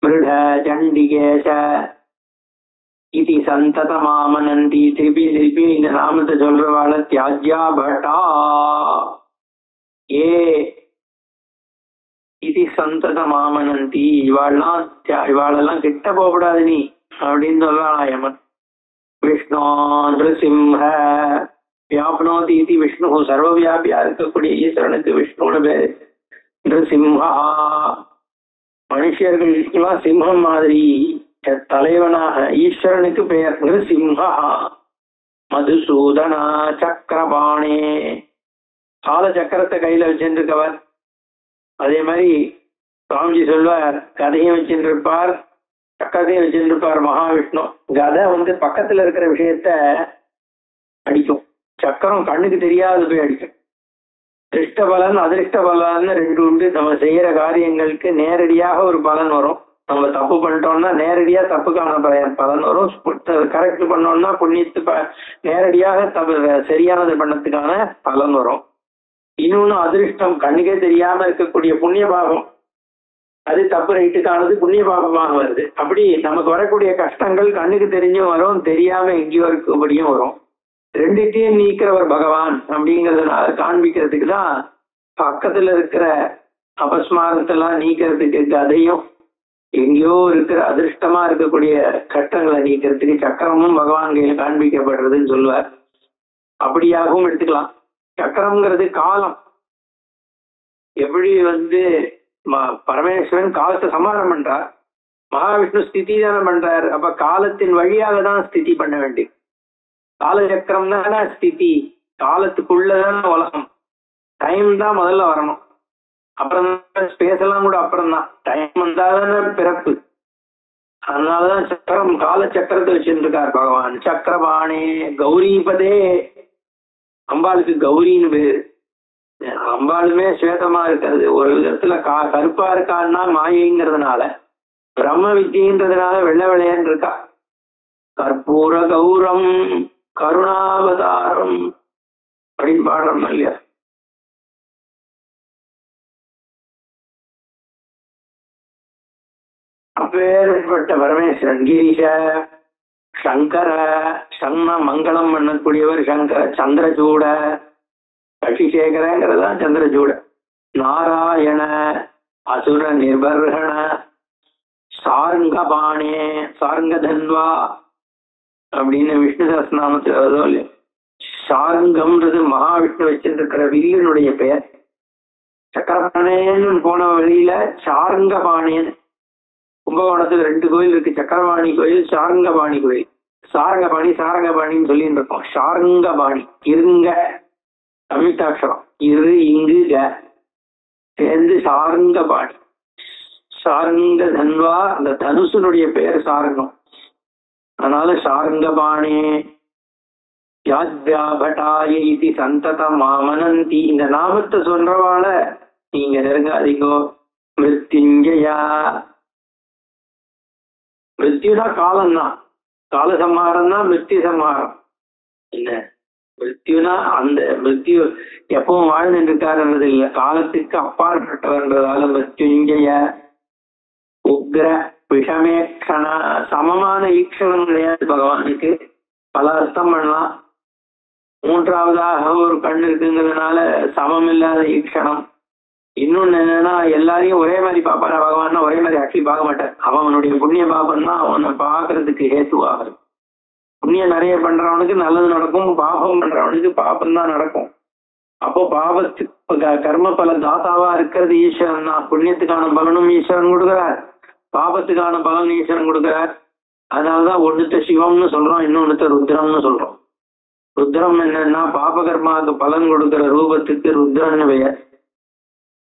மிருட சண்டிகேஷ இது சந்தத மாமனந்தி, திருப்பி திருப்பி இந்த நாமத்தை சொல்றவாள தியாஜ்யா பட்டா ஏ இது சந்தத மாமனந்தி, இவாளெல்லாம் கிட்ட போகக்கூடாது நீ அப்படின்னு சொல்லலாம் யமன். விஷ்ணு நிருசிம்ஹ வியாப்னோதி இது விஷ்ணு, சர்வவியாபியா இருக்கக்கூடிய ஈஸ்வரனுக்கு விஷ்ணுன்னு பேரு. நிருசிம்ஹா, மனுஷர்களுக்கெல்லாம் சிம்மம் மாதிரி தலைவனாக ஈஸ்வரனுக்கு பெயர் நிருசிம்ஹா. மதுசூதனா சக்கரபாணே, கால சக்கரத்தை கையில வச்சிருக்கவர். அதே மாதிரி சுவாமிஜி சொல்வார், கதையும் வச்சிருப்பார், சக்கரத்தையும் வச்சிருப்பார் மகாவிஷ்ணு. கதை பக்கத்துல இருக்கிற விஷயத்த அடிக்கும், சக்கரம் கண்ணுக்கு தெரியாது போய் அடிக்கும். திருஷ்ட பலன் அதிருஷ்ட பலன் ரெண்டு உண்டு. நம்ம செய்யற காரியங்களுக்கு நேரடியாக ஒரு பலன் வரும். நம்ம தப்பு பண்ணிட்டோம்னா நேரடியா தப்புக்கான பலன் வரும். கரெக்ட் பண்ணோம்னா புண்ணியத்து நேரடியாக சரியானது பண்ணதுக்கான பலன் வரும். இன்னொன்னு அதிருஷ்டம், கண்ணுக்கே தெரியாம இருக்கக்கூடிய புண்ணிய பாவம், அது தப்பு ரைட்டுக்கானது புண்ணிய பாபமாக வருது. அப்படி நமக்கு வரக்கூடிய கஷ்டங்கள் கண்ணுக்கு தெரிஞ்சும் வரும், தெரியாம எங்கேயோ இருக்கபடியும் வரும். ரெண்டுத்தையும் நீக்கிறவர் பகவான் அப்படிங்கறதுனால காண்பிக்கிறதுக்கு தான் பக்கத்துல இருக்கிற அபஸ்மாரத்தெல்லாம் நீக்கிறதுக்கு கதையும், எங்கேயோ இருக்கிற அதிருஷ்டமா இருக்கக்கூடிய கஷ்டங்களை நீக்கிறதுக்கு சக்கரமும் பகவான் கையில காண்பிக்கப்படுறதுன்னு சொல்லுவார். அப்படியாகவும் எடுத்துக்கலாம். சக்கரம்ங்கிறது காலம். எப்படி பரமேஸ்வரன் காலத்தை சமாதானம் பண்றார், மகாவிஷ்ணு ஸ்திதி தானே பண்றார். அப்ப காலத்தின் வழியாக தான் ஸ்திதி பண்ண வேண்டியது. காலச்சக்கரம் தானே ஸ்திதி, காலத்துக்குள்ளதான உலகம். டைம் தான் முதல்ல வரணும், அப்புறம் ஸ்பேஸ் எல்லாம் கூட அப்புறம் தான். டைம் வந்தாதான பிறப்பு. அதனாலதான் சக்கரம், கால சக்கரத்தை வச்சிருக்கார் பகவான். சக்கரபாணே கௌரிபதே, அம்பாளுக்கு கௌரின்னு பேரு. அம்பாளுமே ஸ்வேதமா இருக்கிறது. ஒரு விதத்துல கருப்பா இருக்கான்னா மாயைங்கிறதுனால, பிரம்ம வித்தியன்றதுனால வெள்ளை வெள்ளையன்னு இருக்கா. கற்பூர கௌரம் கருணாவதாரம் அப்படின்னு பாடுறோம் இல்லையா. அப்பேற்பட்ட பரமேஸ்வரன் கிரீஷ சங்கர, சன்ன மங்களம் பண்ணக்கூடியவர் சங்கர. சந்திரசூட, கஷிசேகரங்கிறதா சந்திரசூட. நாராயண அசுர நிர்வர்கண சாருங்கபாணே, சாருங்கதன்வா அப்படின்னு விஷ்ணு சஹஸ்ரநாமத்தில் வருதோ இல்லையா. சாருங்கம்ன்றது மகாவிஷ்ணு வச்சிருக்கிற வில்லினுடைய பெயர். சக்கரபாணேன்னு போன வழியில சாருங்கபாணின்னு, கும்பகோணத்துல 2 கோயில் இருக்கு, சக்கரபாணி கோயில், சாருங்கபாணி கோயில். சாரங்கபாணி சாரங்கபாணின்னு சொல்லிட்டு இருக்கோம். சாருங்கபாணி இருங்க சம்யுக்தாட்சரம், இரு இங்கு க சேர்ந்து சாருங்கபாணி. சாருங்க தன்வா, அந்த தனுசுனுடைய பெயர் சாருங்கம். அதனால சாருங்கபாணே யாத்யாபட்டாய இதி சந்ததம் மாமனந்தி, இந்த நாமத்தை சொல்றவால நீங்க நெருங்காதீங்கோ. மிருத்யுஞ்சயா, மிருத்யுனா காலம்தான், கால சம்ஹாரம் தான் மிருத்யு சம்ஹாரம். என்ன மிருத்யுனா அந்த மிருத்யு எப்பவும் வாழ்ந்துட்டு இருக்காருன்றது இல்லை, காலத்துக்கு அப்பாற்பட்டவர்ன்றதால மிருத்யுஞ்சய. உக்ர விஷமேக்ஷண, சமமான ஈக்ஷணம் கிடையாது பகவானுக்கு, பல அர்த்தம் பண்ணலாம். 3வதாக ஒரு கண் இருக்குங்கிறதுனால சமம் இல்லாத ஈக்ஷணம். இன்னொன்னு என்னன்னா, எல்லாரையும் ஒரே மாதிரி பாப்பாரா பகவான்னா, ஒரே மாதிரி ஆக்சுவலி பார்க்க மாட்டார். அவனுடைய புண்ணிய பாபம் தான் அவனை பாக்குறதுக்கு ஹேத்துவாகும். புண்ணியம் நிறைய பண்றவனுக்கு நல்லது நடக்கும், பாபம் பண்றவனுக்கு பாபம் தான் நடக்கும். அப்போ பாபத்துக்கு கர்ம பல தாத்தாவா இருக்கிறது ஈஸ்வரன் தான். புண்ணியத்துக்கான பலனும் ஈஸ்வரன் கொடுக்கிறார், பாபத்துக்கான பலன் ஈஸ்வரன் கொடுக்கிறார். அதனாலதான் ஒண்ணுத்த சிவம்னு சொல்றோம், இன்னொன்னுத்த ருத்ரம்னு சொல்றோம். ருத்ரம் என்னன்னா பாபகர்மாவுக்கு பலன் கொடுக்கிற ரூபத்துக்கு ருத்ரன்னு பெயர்.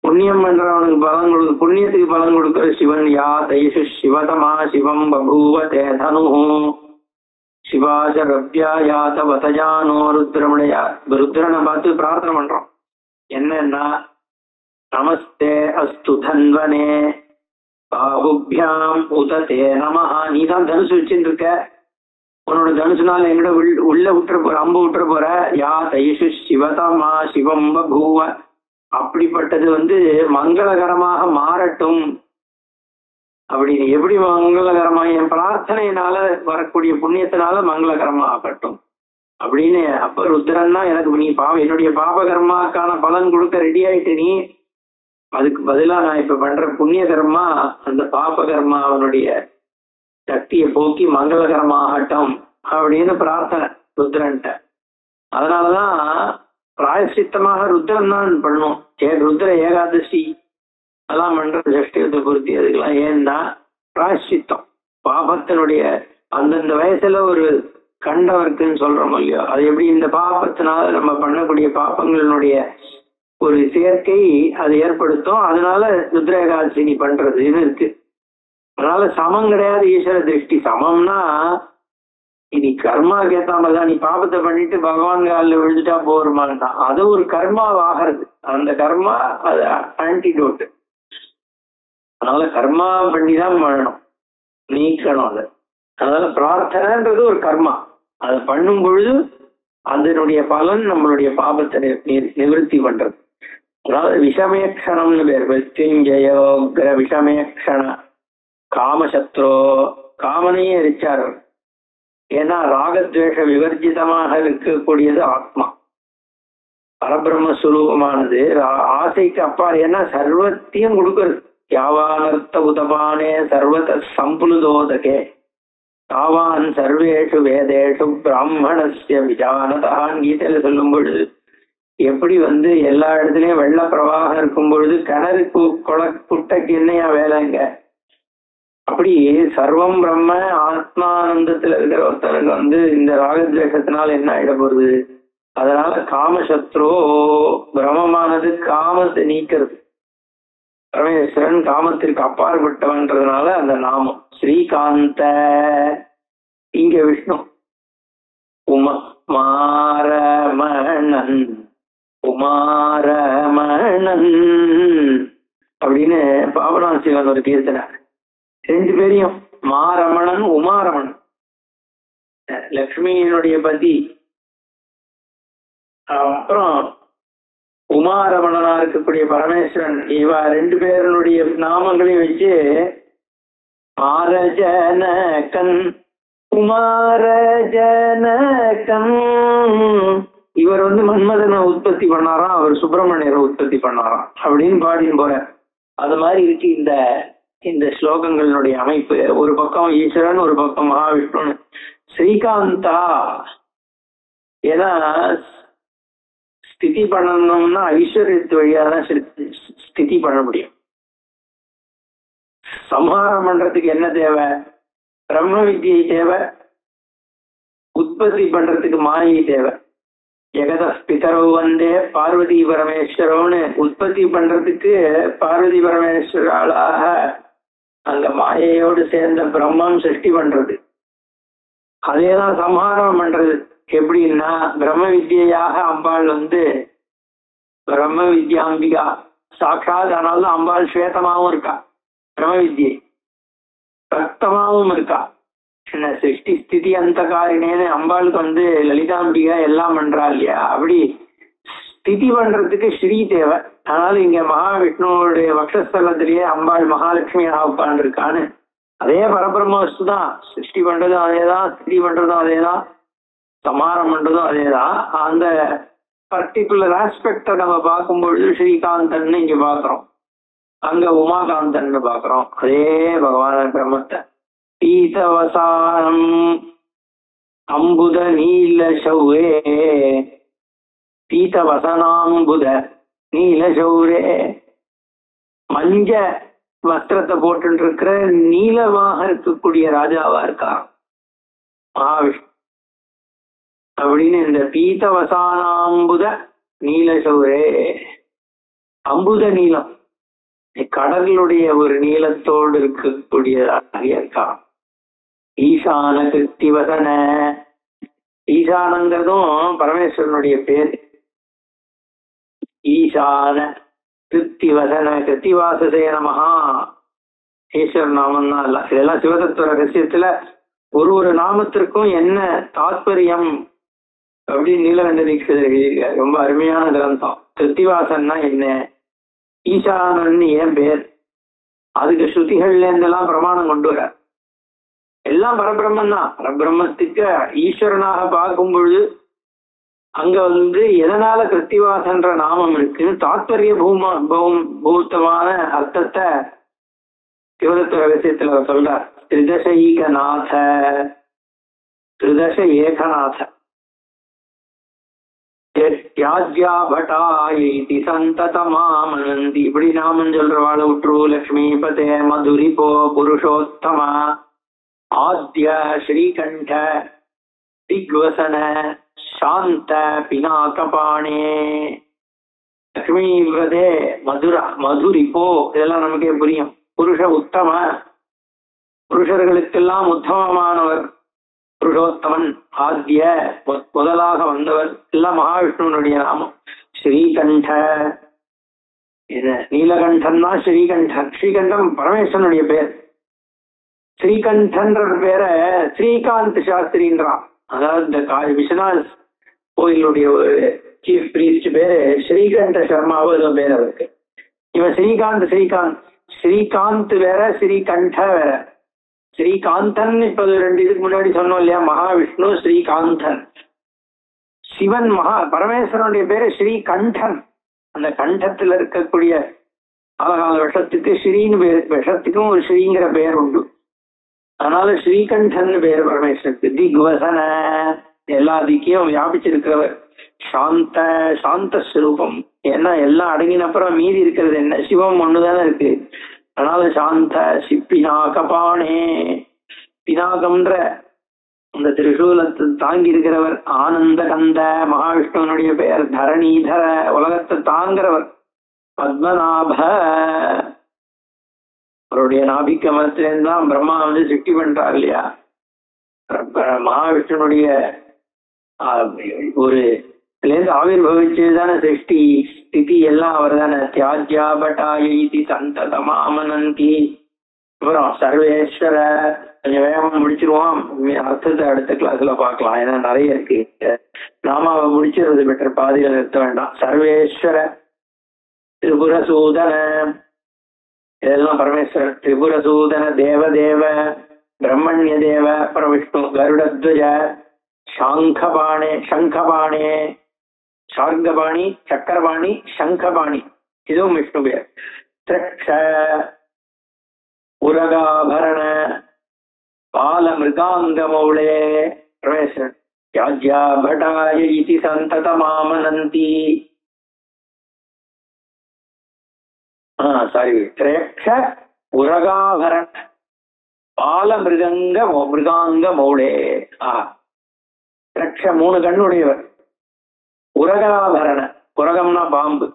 புண்ணியம் பண்றவனுக்கு பலன் புண்ணியத்துக்கு பலன் கொடுக்கிற சிவன். யா தைஷு சிவதமா சிவம் பபூவ தே தனு சிவாஜ ரவ்யா யாத வதஜானோ ருத்ரமுடையா. ருத்ரனை பார்த்து பிரார்த்தனை பண்றோம். என்னன்னா, நமஸ்தே அஸ்து தன்வனே பாகுபியாம் உததே நமஹா. நீ தான் தனுசு வச்சுட்டு இருக்க, உன்னோட தனுசுனால எங்கட உள்ள விட்டுற போற, அம்பு விட்டுற போற. யா தைஷு சிவதமா சிவம் பபூவ, அப்படிப்பட்டது மங்களகரமாக மாறட்டும். அப்படி எப்படி மங்களகரமா, என் பிரார்த்தனையினால வரக்கூடிய புண்ணியத்தினால மங்களகரமா ஆகட்டும் அப்படின்னு. அப்ப ருத்ரன்னா எனக்கு நீ என்னுடைய பாபகர்மாக்கான பலன் கொடுக்க ரெடி ஆயிட்டு, நீ அதுக்கு பதிலா நான் இப்ப பண்ற புண்ணிய கர்மா அந்த பாபகர்மா அவனுடைய சக்தியை போக்கி மங்களகரமாகட்டும் அப்படின்னு பிரார்த்தனை ருத்ரன்ட்ட. அதனாலதான் பிராயசித்தமாக ருத்ரன் தான் பண்ணும். ருத்ர ஏகாதசி அதெல்லாம் பண்றது சஷ்டியத்தை பூர்த்தி. அதுக்கெல்லாம் ஏன்னா பிராயஷ்சித்தம். பாபத்தினுடைய அந்தந்த வயசுல ஒரு கண்டம் இருக்குன்னு சொல்றோம் இல்லையோ, அது எப்படி இந்த பாபத்தினால நம்ம பண்ணக்கூடிய பாபங்களினுடைய ஒரு சேர்க்கை அது ஏற்படுத்தும். அதனால ருத்ரேகாதசி பண்றதுன்னு இருக்கு. அதனால சமம் கிடையாது ஈஸ்வர திருஷ்டி. சமம்னா இனி கர்மா கேட்டாமதான், நீ பாபத்தை பண்ணிட்டு பகவான் காலில் விழுந்துட்டா போருமான்னா அது ஒரு கர்மா ஆகிறது. அந்த கர்மா அது ஆன்டிடோட். அதனால கர்மா பண்ணிதான் பண்ணணும், நீக்கணும் அதை. அதனால பிரார்த்தனைன்றது ஒரு கர்மா. அதை பண்ணும் பொழுது அதனுடைய பலன் நம்மளுடைய பாபத்தை நிவர்த்தி பண்றது. அதாவது விஷமேக்ஷணம்னு பேர். மிருத்யுஞ்சயோக்ர விஷமேக்ஷண காமசத்ரோ. காமனையே எரிச்சார். ஏன்னா ராகத்வேஷ விவர்ஜிதமாக இருக்கக்கூடியது ஆத்மா, பரபிரம்மஸ்வரூபமானது. ஆசைக்கு அப்பா. ஏன்னா சர்வத்தையும் கொடுக்கறது. யாவானர்த்த உதபானே சர்வத சம்புலுதோதகே தாவான் சர்வேஷு வேதேஷு பிராமணஸ்ய விஜானதான் கீதையில சொல்லும் பொழுது, எப்படி எல்லா இடத்துலயும் வெள்ள பிரவாகம் இருக்கும் பொழுது கிணறுக்கு குட்டைக்கு என்னையா வேலைங்க, அப்படி சர்வம் பிரம்ம ஆத்மானந்தத்துல இருக்கிற ஒருத்தனுக்கு இந்த ராகத்வேஷத்தினால என்ன ஆயிட போகுது. அதனால காமசத்ரோ, பிரம்மமானது காமத்தை நீக்கிறது. பரமேஸ்வரன் காமத்திற்கு அப்பாற்பட்டவன்றதுனால அந்த நாமம் ஸ்ரீகாந்த. இங்க விஷ்ணு உமாரமணன் உமாரமணன் அப்படின்னு பாபநாத சிவன் ஒரு கீர்த்தனை. ரெண்டு பேரையும் மாரமணன் உமாரமணன், லக்ஷ்மியினுடைய பதி. அப்புறம் உமாரமணனா இருக்கக்கூடிய பரமேஸ்வரன். இவ ரெண்டு பேருடைய நாமங்களையும் வச்சு மாரஜனகன் உமாரஜனகன். இவர் மன்மதனை உற்பத்தி பண்ணாராம், அவர் சுப்பிரமணியரை உற்பத்தி பண்ணாராம் அப்படின்னு பாடின்னு போற. அது மாதிரி இருக்கு இந்த ஸ்லோகங்களுடைய அமைப்பு. ஒரு பக்கம் ஈஸ்வரன், ஒரு பக்கம் மகாவிஷ்ணுன்னு. ஸ்ரீகாந்தா ஏன்னா ஸ்திதி பண்ணணும்னா ஐஸ்வர்யத்து வழியாதான் ஸ்திதி பண்ண முடியும். சம்ஹாரம் பண்றதுக்கு என்ன தேவை? பிரம்ம வித்யை தேவை. உற்பத்தி பண்றதுக்கு மாயை தேவை. ஜெகத பிதரவு பார்வதி பரமேஸ்வரோன்னு உற்பத்தி பண்றதுக்கு பார்வதி பரமேஸ்வராளாக அங்க மாயையோடு சேர்ந்த பிரம்மம் சிருஷ்டி பண்றது. அதேதான் சம்ஹாரம் பண்றது. எப்படின்னா பிரம்ம வித்யாக அம்பாள் பிரம்ம வித்யாம்பிகா சாட்சாத். அதனாலதான் அம்பாள் ஸ்வேதமாவும் இருக்கா, பிரம்ம வித்யை ரக்தமாவும் இருக்கா. என்ன சிருஷ்டி ஸ்திதி அந்த காரினேன்னு அம்பாளுக்கு லலிதாம்பிகா எல்லாம் பண்றா இல்லையா. அப்படி ஸ்திதி பண்றதுக்கு ஸ்ரீ தேவை. அதனால இங்க மகாவிஷ்ணுவோடைய வக்ஷஸ்தலத்திலேயே அம்பாள் மகாலட்சுமியாக உட்கார்ந்துருக்கான்னு. அதே பரபிரம்ம வஸ்து தான். சிருஷ்டி பண்றதும் அதேதான், ஸ்திதி பண்றதும் அதேதான், சமாரம் பண்றதும் அதேதான். அந்த பர்டிகுலர் ஆஸ்பெக்ட நம்ம பார்க்கும்பொழுது ஸ்ரீகாந்தன் இங்க பாக்குறோம், அங்க உமாகாந்தன் பாக்குறோம். அதே பகவான பிரம்மத்தை. பீதவசானம் அம்புத நீல சௌரே, பீதவசனாம்புத நீல சௌரே. மஞ்ச வஸ்திரத்தை போட்டு இருக்கிற நீலமாக இருக்கக்கூடிய ராஜாவா இருக்கான் மகாவிஷ்ணு அப்படின்னு. இந்த பீதவசானாம்புத நீல சௌரே, அம்புத நீலம் கடலுடைய ஒரு நீளத்தோடு இருக்கக்கூடியதாக இருக்கான். ஈசான கிருத்திவசன, ஈசானங்கிறதும் பரமேஸ்வரனுடைய பேர். ஈசான கிருத்திவசன, கிருத்திவாசசே நமஹா ஈஸ்வர நாமம் தான். இல்ல இதெல்லாம் சிவதத்துவ ரகசியத்துல ஒரு நாமத்திற்கும் என்ன தாத்பரியம் அப்படின்னு நீலகண்ட தீட்சிதர் எழுதியிருக்கார். ரொம்ப அருமையான கிரந்தம். கிருத்திவாசன்னா என்ன, ஈசானன் ஏன் பேர், அதுக்கு ஸ்ருதிகள்ல இருந்தெல்லாம் பிரமாணம் கொண்டு வர. எல்லாம் பரபிரம்மன் தான். பரபிரம்மத்துக்கு ஈஸ்வரனாக பார்க்கும் பொழுது அங்க எதனால கிருத்திவாசன்ற நாமம் இருக்குன்னு தாத்பரிய பூத்தமான அர்த்தத்தை சிவதத்துவ ரகசியத்துல சொல்றார். திரிதச ஈகநாத, திரிதச ஏகநாத, தியாஜ்யா பட்டாயி சந்ததமாமனந்தி. இப்படி நாமம் சொல்றவாள் உற்று லக்ஷ்மிபதே மதுரிபோ புருஷோத்தமா ஆத்ய ஸ்ரீகண்ட திக்வசன சாந்த பினாகபாணே. லக்ஷ்மிபதே மதுரிபோ, இதெல்லாம் நமக்கே புரியும். புருஷ உத்தம, புருஷர்களுக்கெல்லாம் உத்தமமானவர், புருஷோத்தமன், ஆத்ய முதலாக வந்தவர், எல்லாம் மகாவிஷ்ணுனுடைய நாமம். ஸ்ரீகண்ட, நீலகண்டன் தான் ஸ்ரீகண்டன். ஸ்ரீகண்டம் பரமேஸ்வரனுடைய பேர். ஸ்ரீகண்டன்ற பேரை ஸ்ரீகாந்த் சாஸ்திரின்றான். அதாவது இந்த விஸ்வநாத் கோயிலுடைய ஒரு சீஃப் பிரீஸ்ட் பேரு ஸ்ரீகண்ட சர்மாவோ ஏதோ பேர் அவருக்கு. இவன் ஸ்ரீகாந்த் வேற, ஸ்ரீகண்ட வேற. ஸ்ரீகாந்தன் இப்ப 2 இதுக்கு முன்னாடி சொன்னோம் இல்லையா, மகாவிஷ்ணு ஸ்ரீகாந்தன். சிவன் பரமேஸ்வரனுடைய பேரு ஸ்ரீகண்டன். அந்த கண்டத்துல இருக்கக்கூடிய காலகால விஷத்துக்கு ஸ்ரீன்னு பேர், விஷத்துக்கும் ஒரு ஸ்ரீங்கிற பெயர் உண்டு. அதனால ஸ்ரீகண்டன் பேர் பரமேஸ்வரனுக்கு. திக்வசன, எல்லா திக்கையும் வியாபிச்சிருக்கிறவர். சாந்த ஸ்வரூபம். ஏன்னா எல்லாம் அடங்கினப்புறம் மீதி இருக்கிறது என்ன, சிவம் ஒண்ணுதானே இருக்கு. அதனால சாந்த. பினாகபாணே, பினாகம்ன்ற அந்த திரிசூலத்தை தாங்கி இருக்கிறவர். ஆனந்த கந்த, மகாவிஷ்ணுவனுடைய பெயர். தரணீதர, உலகத்தை தாங்கிறவர். பத்மநாப, அவருடைய நாபிக்கமத்திலேருந்து தான் பிரம்மா சிருஷ்டி பண்றார் இல்லையா. மகாவிஷ்ணுனுடைய ஒரு இதுலேருந்து ஆவிர்வவிச்சதுதானே சிருஷ்டி ஸ்திதி எல்லாம் அவர் தானே. தியாஜ்யா பட்டாயி சந்ததமாமனந்தி. அப்புறம் சர்வேஸ்வர, கொஞ்சம் வேகமா முடிச்சிருவோம், அர்த்தத்தை அடுத்த கிளாஸ்ல பார்க்கலாம். ஏன்னா நிறைய இருக்கு. நாம அவ முடிச்சிருது பெட்டர், பாதியில நிறுத்த வேண்டாம். சர்வேஸ்வர, திரிபுரசூதன, இதெல்லாம் பரமேஸ்வரன். திரிபுரசூதன, தேவதேவ, பிரம்மண்ய தேவ, அப்புறம் விஷ்ணு. கருடத்வஜ, சாங்கபாணே, சங்கபாணே, சார்கபாணி, சக்கரபாணி, சங்கபாணி, இதுவும் விஷ்ணு பேர். திரக்ஷ, உரகாபரண, பால மிருகாங்கமௌளே, பரமேஸ்வரன். தியாஜ்யா பட்டாய இதி சந்ததமாமனந்தி. திரக்ஷ உரகாபரண பால மிருகாங்க மௌளே. திரக்ஷ 3 கண்ணுடையவர். உரகாபரண, உரகம்னா பாம்பு.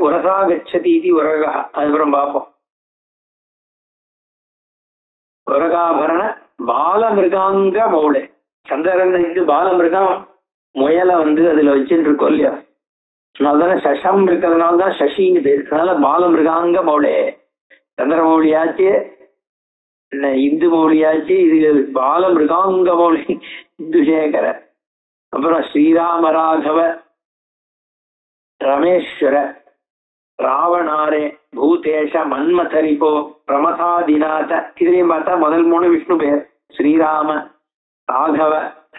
உரசா கச்சதி உரகா, அதுக்கப்புறம் பார்ப்போம். உரகாபரண பால மிருகாங்க மௌளே. சந்திரனுக்கு பால மிருகம் முயலை அதுல வச்சுட்டு இருக்கோம் இல்லையா, அதனாலதானே சஷம் இருக்கிறதுனாலதான் சசின்னு பேரு. அதனால பால மிருகாங்க மௌளே. சந்திரமௌலியாச்சு, இந்து மௌலியாச்சு, இது பால மிருகாங்க மௌளி இந்துசேகர. அப்புறம் ஸ்ரீராம ராகவ ரமேஸ்வர ராவணாரே பூதேஷ மன்மதரிபோ பிரமதாதிநாத. இதுலயும் பார்த்தா முதல் 3 விஷ்ணு பேர். ஸ்ரீராம ராகவ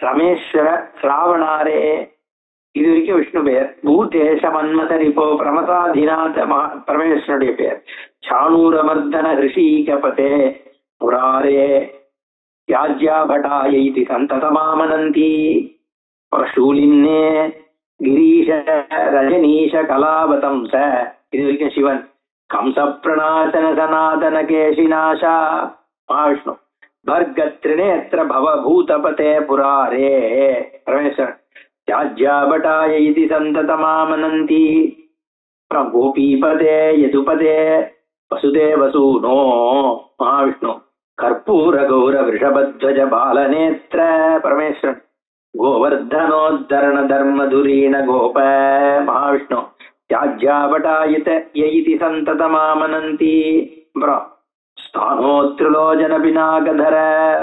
ரமேஸ்வர ராவணாரே, இது வரைக்கும் விஷ்ணு பேர். பூதேஷ மன்மதரிபோ பிரமதாதிநாத பரமேஸ்வரனுடைய பேர். சாணூரமர்தன ரிஷீகபதே முராரே தியாஜ்யா பட்டாய இதி சந்ததமாமனந்தி. சூலின்னே கிரீஷ ரஜனீஷ கலாபதம்ச, இது வரைக்கும் சிவன். கம்ச பிரணாசன சனாதன கேசிநாசா மகாவிஷ்ணு. பர்கத்ரிநேத்ர பவபூதபதே புராரே பரமேஸ்வரன். தியாஜ்யா பட்டாய இதி சந்ததமாமனந்தி. கோபீபதே யதுபதே வசுதேவசூனோ மகாவிஷ்ணு. கற்பூர கௌர விஷபத்வஜ பாலநேத்ர பரமேஸ்வரன். கோவர்தனோத்தரண தர்மதுரீண கோப மகாவிஷ்ணு. தியாஜ்யா பட்டாயித யயிதி சந்ததமாமனந்தி. அப்புறம் ஸ்தானோத்ரிலோஜன பினாகதர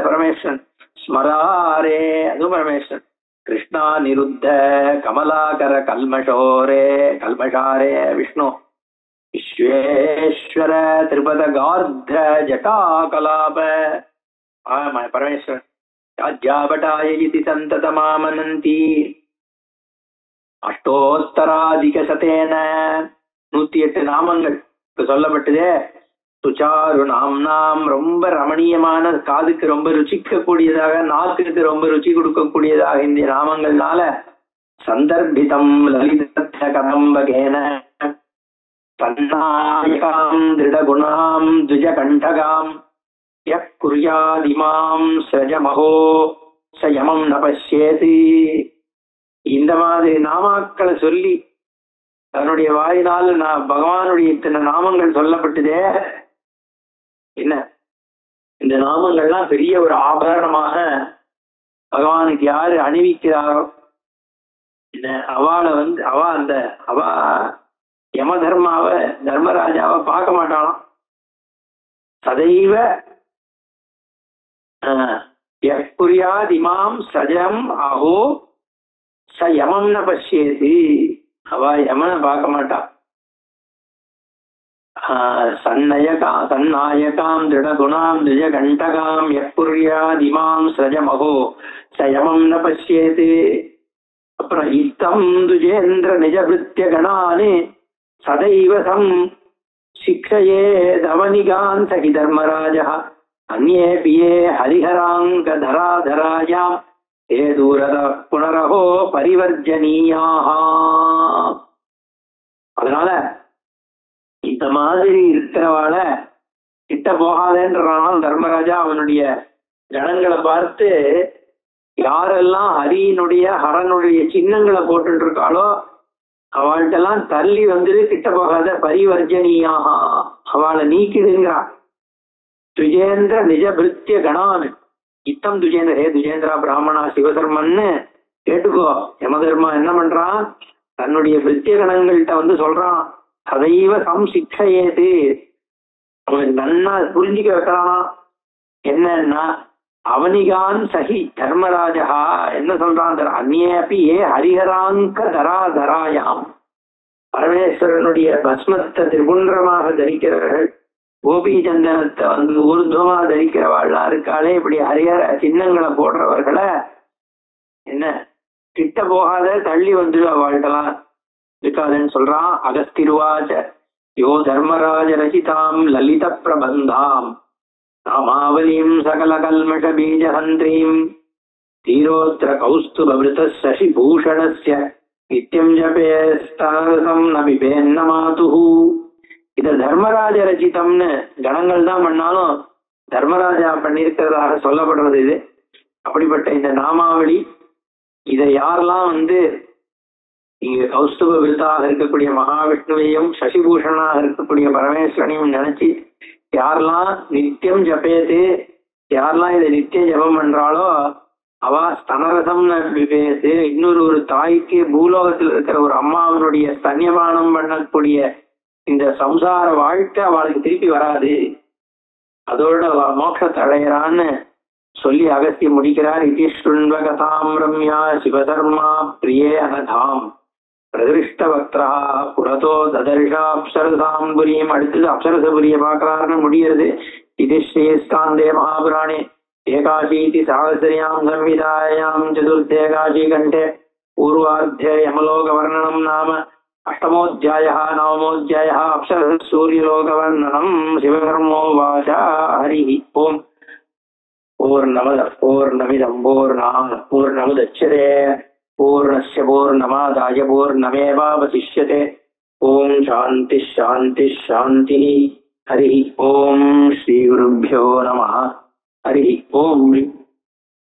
பரமேஸ்வரன். ஸ்மராரே, அதுவும் பரமேஸ்வரன். கிருஷ்ணா நிருத்த கமலாகர கல்மஷோரே கல்மஷாரே விஷ்ணு. விஸ்வேஸ்வர திரிபத கார்த்த ஜட்டா கலாப பரமேஸ்வரன். தியாஜ்யா பட்டாய இதி சந்ததமாமனந்தி. அஷ்டோத்தராதிக சதேன 108 நாமங்கள் சொல்லப்பட்டதே. சுச்சாரு நாம்னாம், ரொம்ப ரமணீயமான, காதுக்கு ரொம்ப ருச்சிக்க கூடியதாக, நாக்குக்கு ரொம்ப ருச்சி கொடுக்கக்கூடியதாக இந்த நாமங்கள்னால சந்தர்பிதம் லலித கதம்பகேன தன்னாயகாம் திருடகுணாம் துஜகண்டகாம் யக் குர்யாதிமாம் சஜமஹோ சயமம் ந பஷ்யேதி. இந்த மாதிரி நாமாக்களை சொல்லி தன்னுடைய வாயினால் நான் பகவானுடைய இத்தனை நாமங்கள் சொல்லப்பட்டதே என்ன, இந்த நாமங்கள்லாம் பெரிய ஒரு ஆபரணமாக பகவானுக்கு யாரு அணிவிக்கிறாரோ என்ன, அவ யம தர்மராஜாவை பார்க்க மாட்டாளாம். சதைவ யக்குரியாதிமாம் சஜம் அஹோ ச யமம் ந பஷ்யேதி. அவ யமனை பார்க்க மாட்டான். சன்னாயகாம் திருடகுணாம் துஜகண்டகாம் யக்குர்யாதிமாம் சஜமஹோ ச யமம் ந பஷ்யேதி. அப்புறம் இத்தம் துஜேந்திர நிஜபிருத்திய கணானே சதைவ சம் சிக்ஷயே தவனிகான் சகி தர்மராஜா அந்நேபி யே ஹரிஹராங்க தராதராயாம் ஏ தூரத புனரஹோ பரிவர்ஜனீயாக. அதனால இந்த மாதிரி இருக்கிறவாள கிட்ட போகாதேன்றனால தர்மராஜா அவனுடைய ஜனங்களை பார்த்து யாரெல்லாம் ஹரனுடைய சின்னங்களை போட்டு இருக்காளோ அவள்கிட்டெல்லாம் தள்ளி வந்துட்டு கிட்ட போகாத பரிவர்ஜனீயாக, அவளை நீக்கிடுங்கிறான். துஜேந்திர நிஜ பிருத்திய கணான் இத்தம் துஜேந்திர, ஹே துஜேந்திரா பிராமணா சிவதர்மன்னு கேட்டுக்கோ. யமதர்மா என்ன பண்றான், தன்னுடைய பிருத்திய கணங்கள்கிட்ட வந்து சொல்றான், சதைவ சம்சிக்ஷயேது, அவனுக்கு நன்னா புரிஞ்சுக்க வைக்கிறானா. என்னன்னா அவனிகான் சகி தர்மராஜா என்ன சொல்றான், அந்நேபி ஏ ஹரிஹராங்க தராதராயாம், பரமேஸ்வரனுடைய பஸ்மத்தை திரிபுண்டரமாக தரிக்கிறவர்கள், கோபி சந்தனத்தை வந்து ஊர்துவமா தரிக்கிறவாள்லாம் இருக்காளே, இப்படி ஹரிஹர சின்னங்களை போடுறவர்களை என்ன கிட்ட போகாத தள்ளி வந்துடுவா, வாழ்க்கலாம் இருக்காதுன்னு சொல்றான். அகஸ்திருவாச்ச யோ தர்மராஜ ரசிதாம் லலித பிரபந்தாம் நாமாவலிம் சகல கல்மஷ பீஜஹந்திரீம் தீரோத்திர கௌஸ்துபவிருத சசி பூஷணஸ்ய நித்யம் ஜபேஸ்தாரசம் நபிபேன்ன மாதுஹு. இத தர்மராஜ ரச்சிதம்னு கணங்கள் தான் பண்ணாலும் தர்மராஜா பண்ணியிருக்கிறதாக சொல்லப்படுறது இது. அப்படிப்பட்ட இந்த நாமாவளி இதை யாரெல்லாம் வந்து இங்க கௌஸ்துப விருதாக இருக்கக்கூடிய மகாவிஷ்ணுவையும் சசிபூஷணாக இருக்கக்கூடிய பரமேஸ்வரனையும் நினைச்சு யாரெல்லாம் நித்தியம் ஜபேது, யாரெல்லாம் இதை நித்தியம் ஜபம் பண்றாளோ அவ ஸ்தனரசம் விபேது, இன்னொரு தாய்க்கு பூலோகத்தில் இருக்கிற ஒரு அம்மாவனுடைய ஸ்தன்யபானம் பண்ணக்கூடிய இந்த சம்சார வாழ்க்கை அவளுக்கு திருப்பி வராது, அதோட மோட்சத்தை அடையிறான்னு சொல்லி அகஸ்திய முடிக்கிறார். இதிஷ்ருண்வகதாம் ரம்யா சிவதர்மா பிரியே அனதாம் பிரதிஷ்டவக்திரா புரதோ ததர்ஷா அப்சரசாம்புரியம். அடுத்தது அப்சரசபுரிய பார்க்கறாருன்னு முடிகிறது. இது ஸ்ரீஸ்காந்தே மகாபுராணே ஏகாசீதி சாகசரியாம் சம்விதாயாம் சதுர்த்தேகாசி கண்டே பூர்வார்த்தே யமலோக வர்ணனம் நாம அஷ்டமோத்தியாயः நவமோத்தியாயः அப்சரச சூரியலோக வர்ணனம். சிவகர்மோவாச. ஹரி ஓம். பூர்ணமத பூர்ணமிதம் பூர்ணாத் பூர்ணமுதச்யதே பூர்ணஸ்ய பூர்ணமாதாய பூர்ணமேவாவசிஷ்யதே. ஓம் சாந்தி சாந்தி சாந்தி. ஹரி ஓம். ஸ்ரீ குருभ्यो நமः. ஹரி ஓம்.